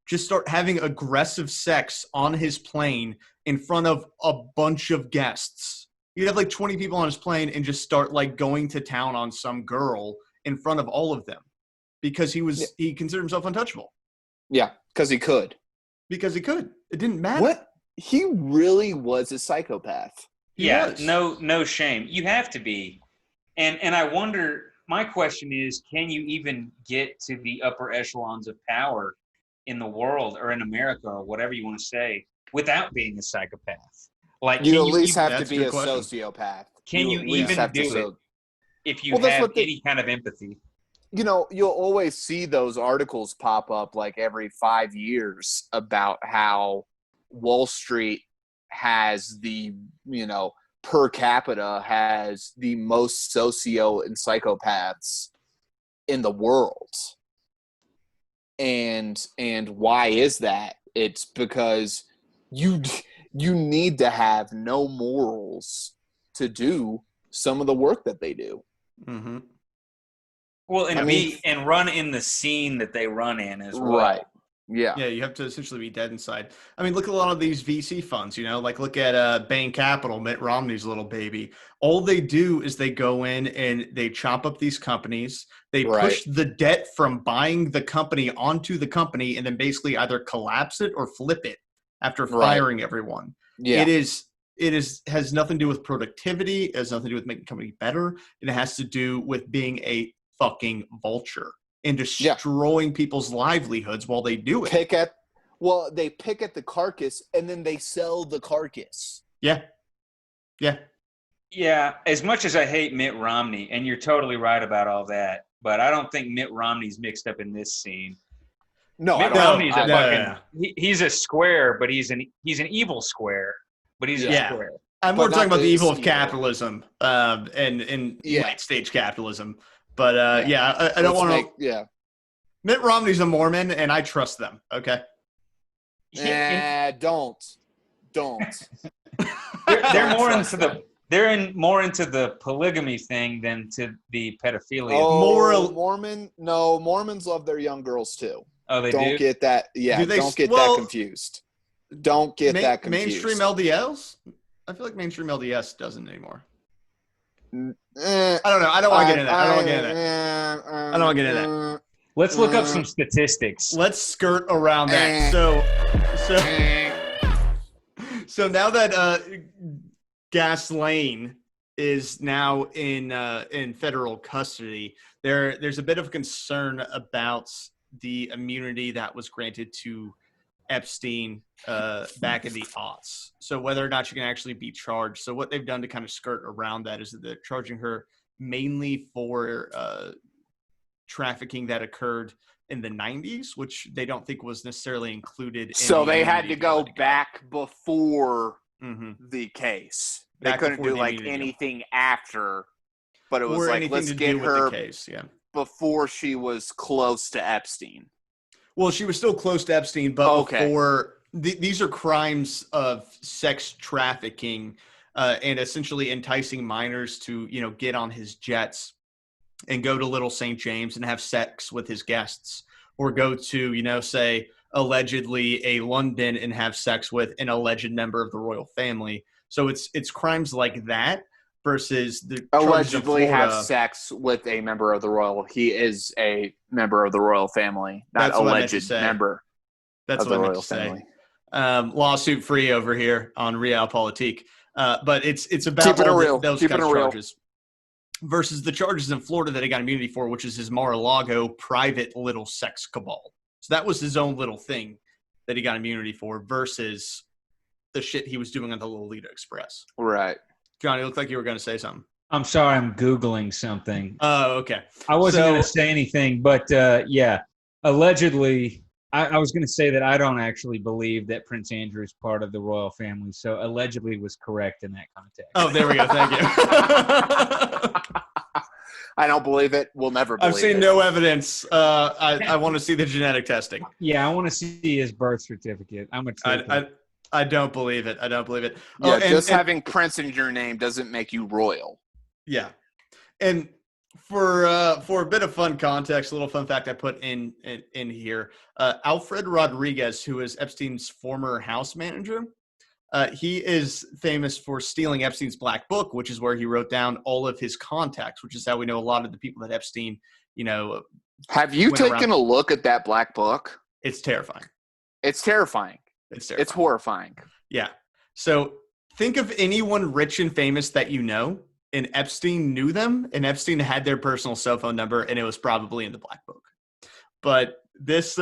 just start having aggressive sex on his plane in front of a bunch of guests. He'd have like 20 people on his plane and just start like going to town on some girl in front of all of them, because he considered himself untouchable. Yeah, because he could. Because he could. It didn't matter. What? He really was a psychopath. No shame. You have to be. And I wonder, my question is, can you even get to the upper echelons of power in the world or in America or whatever you want to say without being a psychopath? Like, you at least have to be a sociopath. Can you even do it if you have any kind of empathy? You know, you'll always see those articles pop up like every 5 years about how Wall Street has the, you know, per capita has the most socio and psychopaths in the world. And why is that? It's because you need to have no morals to do some of the work that they do. Mm-hmm. Well, and run in the scene that they run in as well. Right. Yeah. Yeah, you have to essentially be dead inside. I mean, look at a lot of these VC funds, like look at Bain Capital, Mitt Romney's little baby. All they do is they go in and they chop up these companies. They push the debt from buying the company onto the company and then basically either collapse it or flip it after firing everyone. Yeah. It has nothing to do with productivity. It has nothing to do with making the company better. It has to do with being a fucking vulture and destroying people's livelihoods while they do it. They pick at the carcass and then they sell the carcass. Yeah. Yeah. Yeah. As much as I hate Mitt Romney, and you're totally right about all that, but I don't think Mitt Romney's mixed up in this scene. No, Mitt Romney's a fucking. He's a square, but he's an evil square. But he's a square. I'm more talking about the evil of capitalism and late stage capitalism. But I don't want to. Yeah. Mitt Romney's a Mormon, and I trust them. Okay. Don't. They're more into the polygamy thing than to the pedophilia. Oh, Mormons love their young girls too. Oh, they do? Don't get that. Yeah, don't get that confused. Don't get that confused. Mainstream LDS? I feel like mainstream LDS doesn't anymore. I don't know. I don't want to get into that. Let's look up some statistics. Let's skirt around that. So now that Ghislaine is now in federal custody, there's a bit of concern about the immunity that was granted to Epstein back in the aughts. So whether or not she can actually be charged. So what they've done to kind of skirt around that is that they're charging her mainly for trafficking that occurred in the 90s, which they don't think was necessarily included. So they had to go back before the case. They couldn't do like anything after, but it was like, let's get her before she was close to Epstein. Well, she was still close to Epstein, but before these are crimes of sex trafficking and essentially enticing minors to, get on his jets and go to Little St. James and have sex with his guests, or go to, say, allegedly a London and have sex with an alleged member of the royal family. So it's crimes like that versus the allegedly have sex with a member of the royal. He is a member of the royal family, not alleged member. That's what I meant to say. Lawsuit free over here on Realpolitik. But it's about those kind of charges versus the charges in Florida that he got immunity for, which is his Mar-a-Lago private little sex cabal. So that was his own little thing that he got immunity for versus the shit he was doing on the Lolita Express. Right. Johnny, it looked like you were going to say something. I'm sorry, I'm Googling something. Oh, okay. I wasn't going to say anything, but allegedly, I was going to say that I don't actually believe that Prince Andrew is part of the royal family, so allegedly was correct in that context. Oh, there we go. Thank you. I don't believe it. We'll never believe it. I've seen no evidence. I want to see the genetic testing. Yeah, I want to see his birth certificate. I'm a I don't believe it. I don't believe it. Yeah, having Prince in your name doesn't make you royal. Yeah. And for a bit of fun context, a little fun fact I put in here, Alfred Rodriguez, who is Epstein's former house manager, he is famous for stealing Epstein's black book, which is where he wrote down all of his contacts, which is how we know a lot of the people that Epstein, Have you taken a look at that black book? It's terrifying. It's terrifying. It's horrifying. Yeah. So think of anyone rich and famous that you know, and Epstein knew them, and Epstein had their personal cell phone number, and it was probably in the black book. But this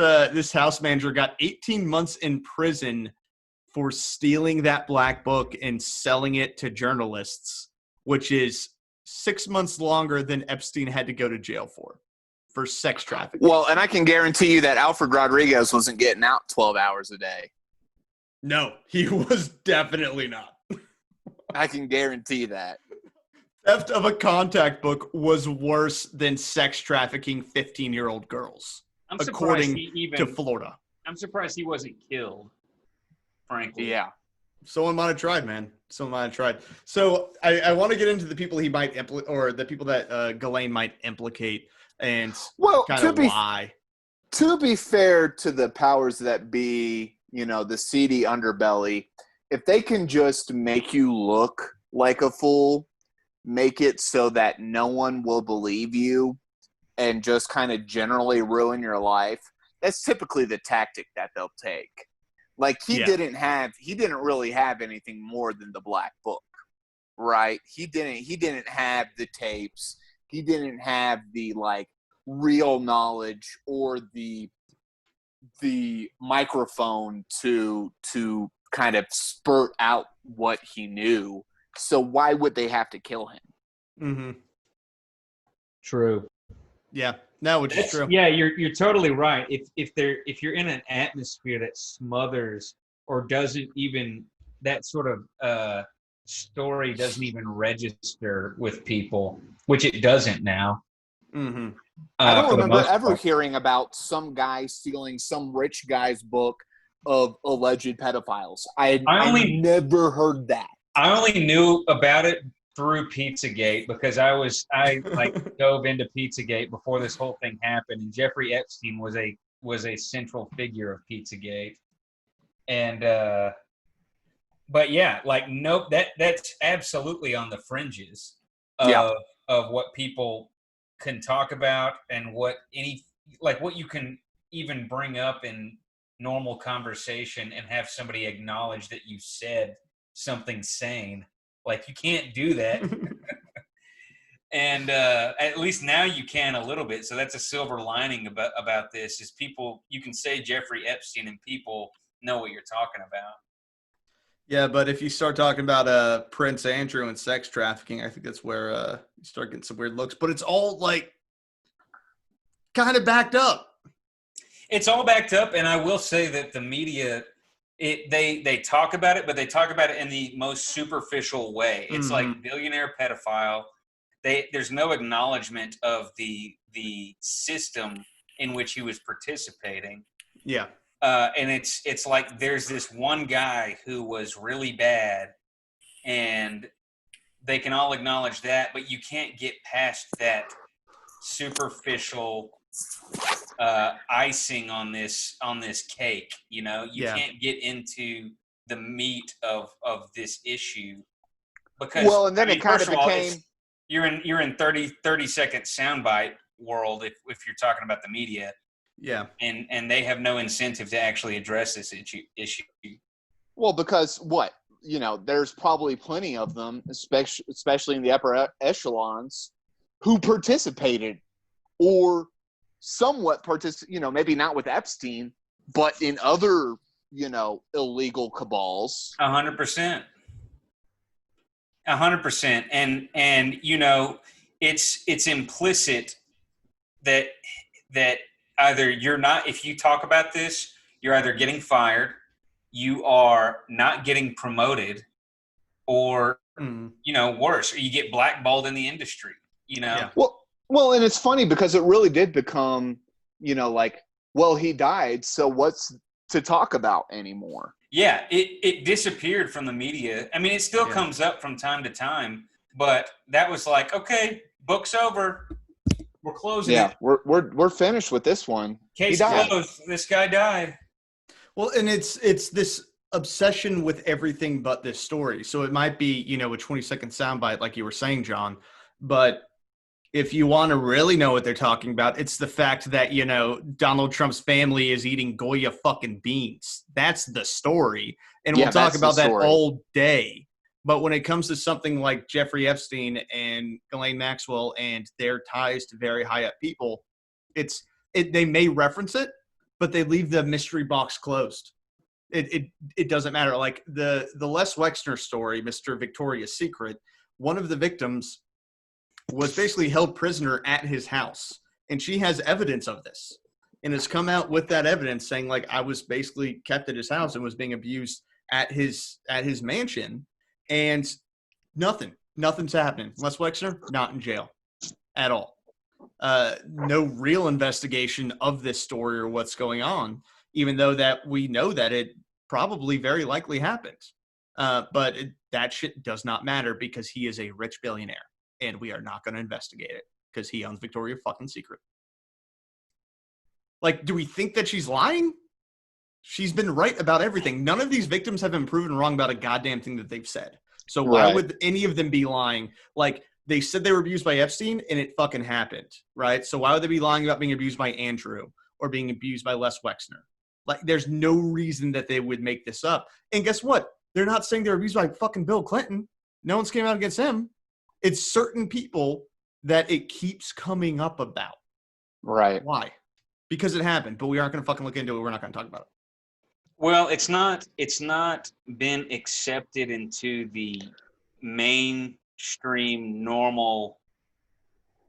house manager got 18 months in prison for stealing that black book and selling it to journalists, which is 6 months longer than Epstein had to go to jail for sex trafficking. Well, and I can guarantee you that Alfred Rodriguez wasn't getting out 12 hours a day. No, he was definitely not. I can guarantee that. Theft of a contact book was worse than sex trafficking 15-year-old girls, according to Florida. I'm surprised he wasn't killed, frankly. Yeah. Someone might have tried, man. Someone might have tried. So I want to get into the people he might implicate, or the people that Ghislaine might implicate, and kind of why. To be fair to the powers that be, the seedy underbelly, if they can just make you look like a fool, make it so that no one will believe you, and just kind of generally ruin your life, that's typically the tactic that they'll take. Like he didn't really have anything more than the black book, right? He didn't have the tapes. He didn't have the real knowledge or the microphone to kind of spurt out what he knew. So why would they have to kill him? Mm-hmm. True. Yeah, no, which is true. Yeah, you're totally right. If you're in an atmosphere that smothers or doesn't even, that sort of story doesn't even register with people, which it doesn't now. Mm-hmm. I don't remember ever hearing about some guy stealing some rich guy's book of alleged pedophiles. I never heard that. I only knew about it through Pizzagate because I dove into Pizzagate before this whole thing happened, and Jeffrey Epstein was a central figure of Pizzagate. And but yeah, nope, that's absolutely on the fringes of what people can talk about and what you can even bring up in normal conversation and have somebody acknowledge that you said something sane. You can't do that. And at least now you can a little bit. So that's a silver lining about this is people, you can say Jeffrey Epstein and people know what you're talking about. Yeah, but if you start talking about Prince Andrew and sex trafficking, I think that's where you start getting some weird looks. But it's all kind of backed up. It's all backed up, and I will say that the media, they talk about it, but they talk about it in the most superficial way. It's like billionaire pedophile. There's no acknowledgement of the system in which he was participating. Yeah. And it's like there's this one guy who was really bad, and they can all acknowledge that, but you can't get past that superficial icing on this cake. You can't get into the meat of this issue because and then it kind of became you're in 30-second soundbite world if you're talking about the media. Yeah. And they have no incentive to actually address this issue. Well, because there's probably plenty of them, especially in the upper echelons, who participated or somewhat maybe not with Epstein, but in other, illegal cabals. 100%. 100%. And it's implicit that either you're not, if you talk about this, you're either getting fired, you are not getting promoted, or, worse, or you get blackballed in the industry, Yeah. Well, and it's funny because it really did become, he died, so what's to talk about anymore? Yeah, it disappeared from the media. I mean, it still comes up from time to time, but that was like, okay, book's over. We're closing it. We're finished with this one. Case closed. This guy died. Well, and it's this obsession with everything but this story. So it might be, a 20-second soundbite like you were saying, John. But if you want to really know what they're talking about, it's the fact that, Donald Trump's family is eating Goya fucking beans. That's the story. And we'll talk about that all day. But when it comes to something like Jeffrey Epstein and Ghislaine Maxwell and their ties to very high up people, they may reference it, but they leave the mystery box closed. It doesn't matter. Like the Les Wexner story, Mr. Victoria's Secret, one of the victims was basically held prisoner at his house, and she has evidence of this and has come out with that evidence saying I was basically kept at his house and was being abused at his mansion. And nothing's happening. Les Wexner, not in jail at all. No real investigation of this story or what's going on, even though that we know that it probably very likely happened. But that shit does not matter because he is a rich billionaire, and we are not going to investigate it because he owns Victoria's fucking Secret. Like, do we think that she's lying? She's been right about everything. None of these victims have been proven wrong about a goddamn thing that they've said. So why would any of them be lying? Like, they said they were abused by Epstein, and it fucking happened, right? So why would they be lying about being abused by Andrew or being abused by Les Wexner? Like, there's no reason that they would make this up. And guess what? They're not saying they're abused by fucking Bill Clinton. No one's came out against him. It's certain people that it keeps coming up about. Right. Why? Because it happened, but we aren't going to fucking look into it. We're not going to talk about it. Well, it's not been accepted into the mainstream normal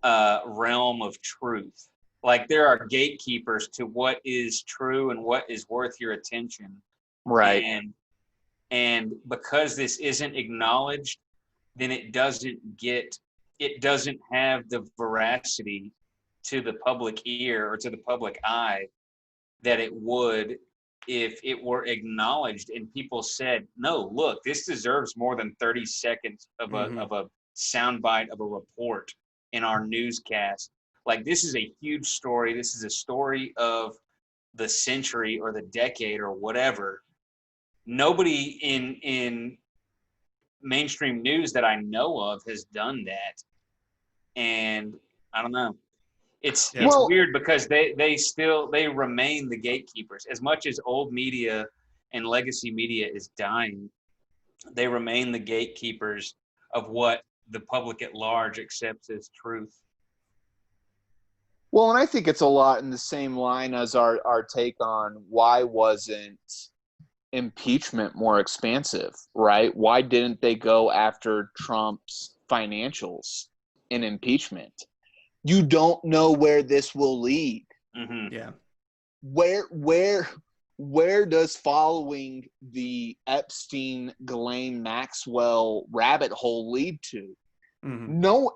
realm of truth. Like, there are gatekeepers to what is true and what is worth your attention. Right. And because this isn't acknowledged, then it doesn't have the veracity to the public ear or to the public eye that it would if it were acknowledged and people said, no, look, this deserves more than 30 seconds of a soundbite of a report in our newscast. Like, this is a huge story. This is a story of the century or the decade or whatever. Nobody in mainstream news that I know of has done that. And I don't know. It's weird because they remain the gatekeepers. As much as old media and legacy media is dying, they remain the gatekeepers of what the public at large accepts as truth. Well, and I think it's a lot in the same line as our take on why wasn't impeachment more expansive, right? Why didn't they go after Trump's financials in impeachment? You don't know where this will lead. Mm-hmm. Yeah. Where does following the Epstein, Ghislaine Maxwell rabbit hole lead to? Mm-hmm. No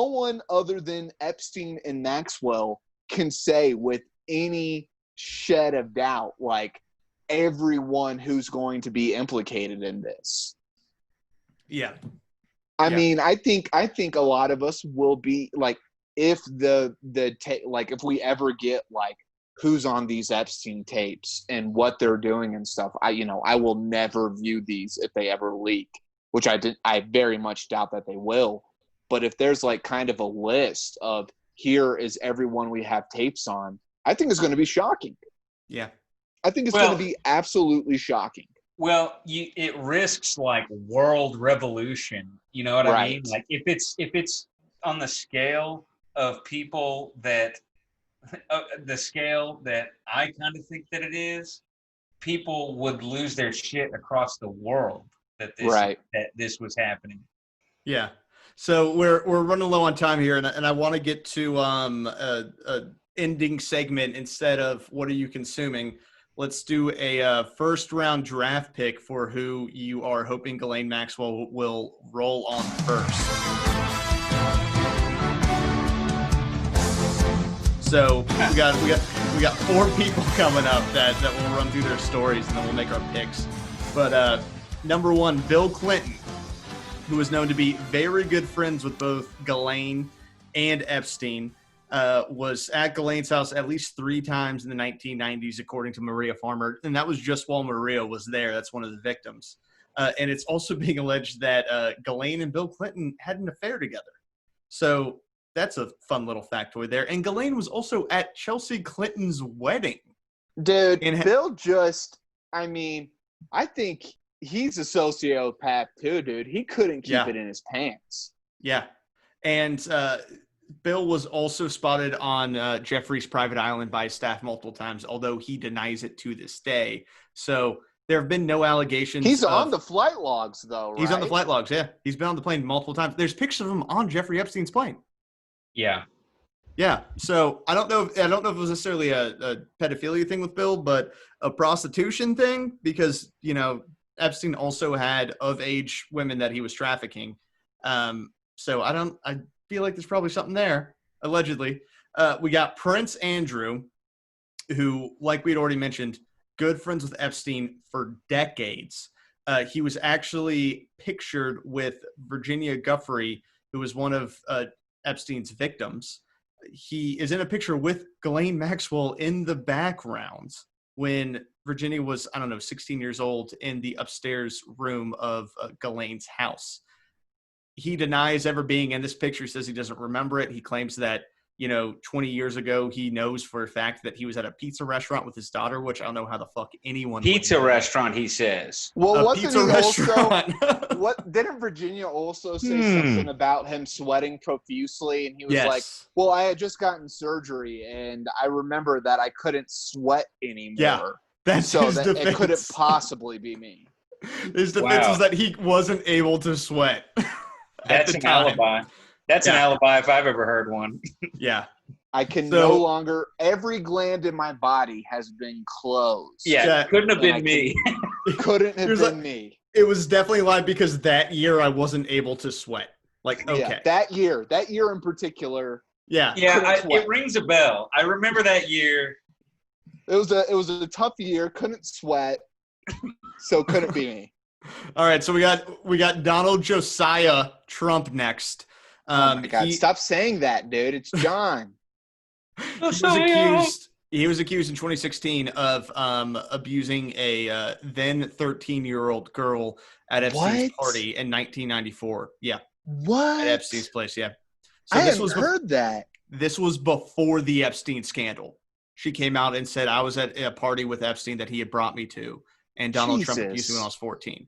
one other than Epstein and Maxwell can say with any shed of doubt, like, everyone who's going to be implicated in this. Yeah. I mean, I think a lot of us will be like, if if we ever get like who's on these Epstein tapes and what they're doing and stuff, I will never view these if they ever leak, which I very much doubt that they will. But if there's like kind of a list of here is everyone we have tapes on, I think it's going to be shocking. Yeah. I think it's going to be absolutely shocking. Well, it risks like world revolution. You know what I mean? Like, if it's on the scale of people that the scale that I kind of think that it is, people would lose their shit across the world that this was happening. Yeah. So we're running low on time here, and I want to get to a ending segment instead of what are you consuming. Let's do a first round draft pick for who you are hoping Ghislaine Maxwell will roll on first. So we got 4 people coming up that will run through their stories, and then we'll make our picks. But number 1, Bill Clinton, who is known to be very good friends with both Ghislaine and Epstein. Was at Ghislaine's house at least 3 times in the 1990s, according to Maria Farmer. And that was just while Maria was there. That's one of the victims. And it's also being alleged that Ghislaine and Bill Clinton had an affair together. So that's a fun little factoid there. And Ghislaine was also at Chelsea Clinton's wedding. Dude, Bill I think he's a sociopath too, dude. He couldn't keep it in his pants. Yeah. And Bill was also spotted on Jeffrey's private island by his staff multiple times, although he denies it to this day. So there have been no allegations. He's on the flight logs, though, right? He's on the flight logs, yeah. He's been on the plane multiple times. There's pictures of him on Jeffrey Epstein's plane. Yeah. Yeah. So I don't know if it was necessarily a pedophilia thing with Bill, but a prostitution thing, because, Epstein also had of age women that he was trafficking. So I feel like there's probably something there, allegedly. We got Prince Andrew, who, like we'd already mentioned, good friends with Epstein for decades. He was actually pictured with Virginia Giuffre, who was one of Epstein's victims. he is in a picture with Ghislaine Maxwell in the background when Virginia was, 16 years old in the upstairs room of Ghislaine's house. He denies ever being in this picture. He says he doesn't remember it. He claims that, 20 years ago, he knows for a fact that he was at a pizza restaurant with his daughter, which I don't know how the fuck anyone Pizza would know. restaurant, he says. Well, wasn't Pizza he restaurant. also? What didn't Virginia also say something about him sweating profusely? And he was like, "Well, I had just gotten surgery, and I remember that I couldn't sweat anymore. Yeah, that's so his that defense. it couldn't possibly be me." His defense is that he wasn't able to sweat. That's an alibi. That's an alibi if I've ever heard one. Yeah. I can no longer. Every gland in my body has been closed. Yeah, couldn't have been me. Couldn't have been me. It was definitely a lie because that year I wasn't able to sweat. Like, okay. Yeah, that year in particular. Yeah. Yeah, it rings a bell. I remember that year. It was a tough year. Couldn't sweat, so couldn't be me. All right, so we got Donald Josiah Trump next. Oh my God! Stop saying that, dude. It's John. He was accused in 2016 of abusing a then 13-year-old girl at Epstein's party in 1994. Yeah. What? At Epstein's place. Yeah. So I hadn't heard that. This was before the Epstein scandal. She came out and said, I was at a party with Epstein that he had brought me to, and Donald Trump abused me when I was 14.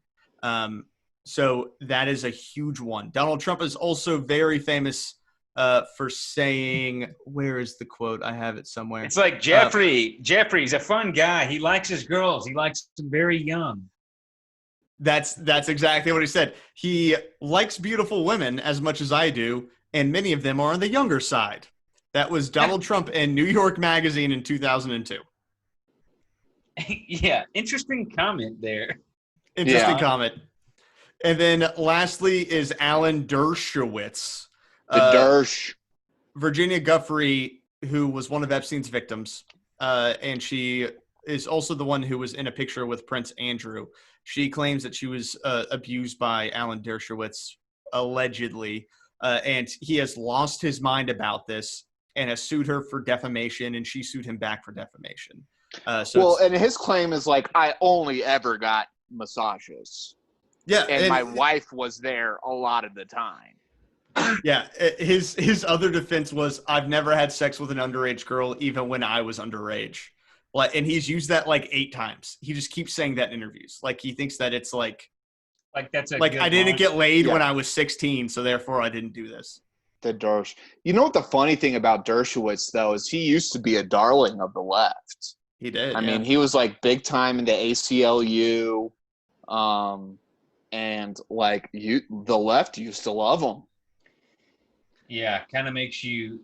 So that is a huge one. Donald Trump is also very famous for saying, where is the quote? I have it somewhere. It's like Jeffrey's a fun guy. He likes his girls. He likes them very young. That's exactly what he said. He likes beautiful women as much as I do, and many of them are on the younger side. That was Donald Trump in New York Magazine in 2002. Yeah, interesting comment there. Interesting comment. And then lastly is Alan Dershowitz. Virginia Giuffre, who was one of Epstein's victims, and she is also the one who was in a picture with Prince Andrew. She claims that she was abused by Alan Dershowitz, allegedly, and he has lost his mind about this and has sued her for defamation, and she sued him back for defamation. And his claim is like, I only ever got massages. Yeah, and my wife was there a lot of the time. Yeah, his other defense was, I've never had sex with an underage girl, even when I was underage. And he's used that like 8 times. He just keeps saying that in interviews. Like he thinks that it's like that's a I didn't get laid when I was 16, so therefore I didn't do this. The Dersh. You know what the funny thing about Dershowitz though is he used to be a darling of the left. He did. I mean, he was like big time in the ACLU, and like the left used to love him. Yeah, kind of makes you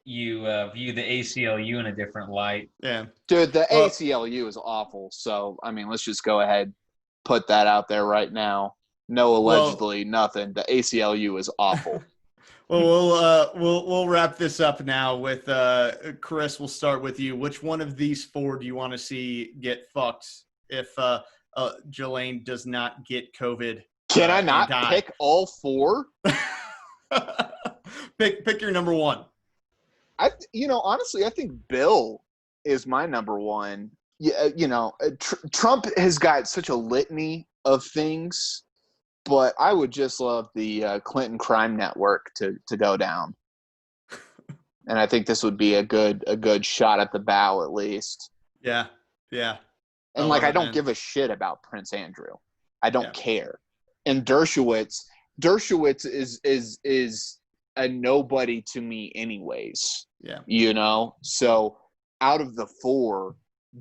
view the ACLU in a different light. Yeah, dude, the ACLU is awful. So I mean, let's just go ahead, put that out there right now. No, allegedly, nothing. The ACLU is awful. Well, we'll wrap this up now with Chris. We'll start with you. Which one of these 4 do you want to see get fucked if JissLaine does not get COVID? Can I not pick all 4? Pick your number 1. Honestly, I think Bill is my number 1. Yeah, Trump has got such a litany of things. But I would just love the Clinton crime network to go down, and I think this would be a good shot at the bow at least. Yeah. And I don't give a shit about Prince Andrew. I don't care. And Dershowitz is a nobody to me, anyways. Yeah. So out of the 4,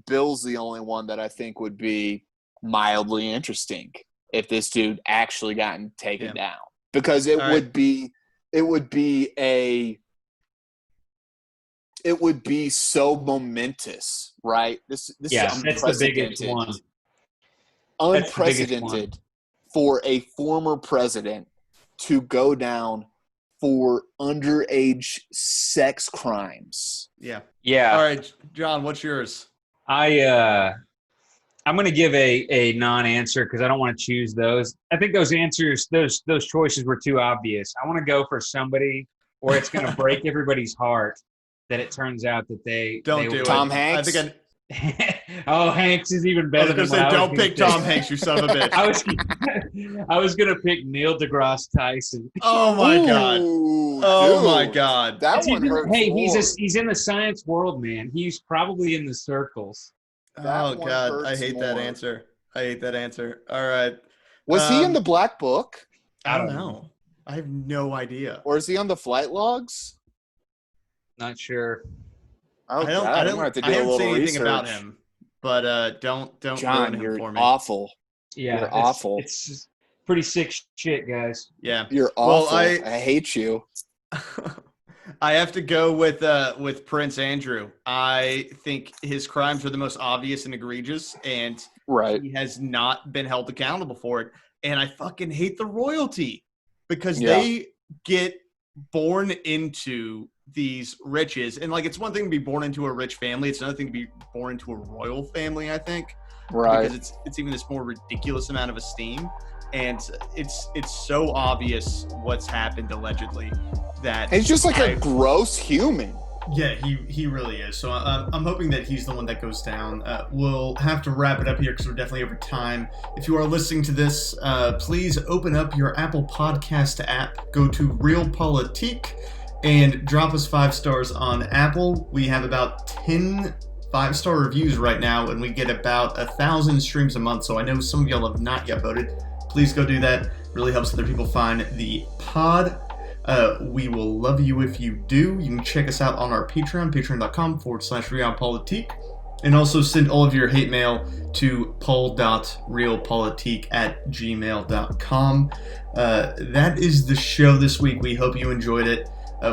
Bill's the only one that I think would be mildly interesting if this dude actually gotten taken down, because it would be so momentous, right? This is that's the biggest one. Unprecedented for a former president to go down for underage sex crimes. Yeah. All right, John, what's yours? I'm going to give a non-answer because I don't want to choose those. I think those answers, those choices were too obvious. I want to go for somebody where it's going to break everybody's heart. that it turns out that they Don't they do were- it. Tom Hanks? I think Oh, Hanks is even I better was than going to say, what I was don't gonna pick pick. Tom Hanks, you son of a bitch. I was gonna pick Neil deGrasse Tyson. Oh, my God. Ooh, Oh, dude. my God. That He's one in- hurts hey, more. he's in the science world, man. He's probably in the circles. That Oh, one God. I hurts hate that more. answer. I hate that answer. All right. Was he in the Black Book? I don't know. I have no idea. Or is he on the flight logs? Not sure. Oh, I don't. God, I I'm don't. gonna have to do I a haven't little seen anything research. about him. But don't John, ruin him you're for me. awful. Yeah, You're it's awful. It's just pretty sick shit, guys. Yeah. You're Well, awful. I hate you. I have to go with Prince Andrew. I think his crimes are the most obvious and egregious, and Right. he has not been held accountable for it. And I fucking hate the royalty because Yeah. they get born into these riches. And like, it's one thing to be born into a rich family. It's another thing to be born into a royal family, I think. Right. Because it's even this more ridiculous amount of esteem. And it's so obvious what's happened allegedly that He's just like a gross human. Yeah, he really is. So I'm hoping that he's the one that goes down. We'll have to wrap it up here because we're definitely over time. If you are listening to this, please open up your Apple Podcast app, go to Real Politik, and drop us 5 stars on Apple. We have about 10 5-star reviews right now, and we get about 1,000 streams a month. So I know some of y'all have not yet voted. Please go do that. Really helps other people find the pod. We will love you if you do. You can check us out on our Patreon, patreon.com/realpolitik. And also send all of your hate mail to paul.realpolitik@gmail.com. That is the show this week. We hope you enjoyed it.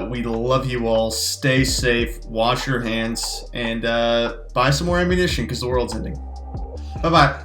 We love you all. Stay safe, wash your hands, and buy some more ammunition because the world's ending. Bye-bye.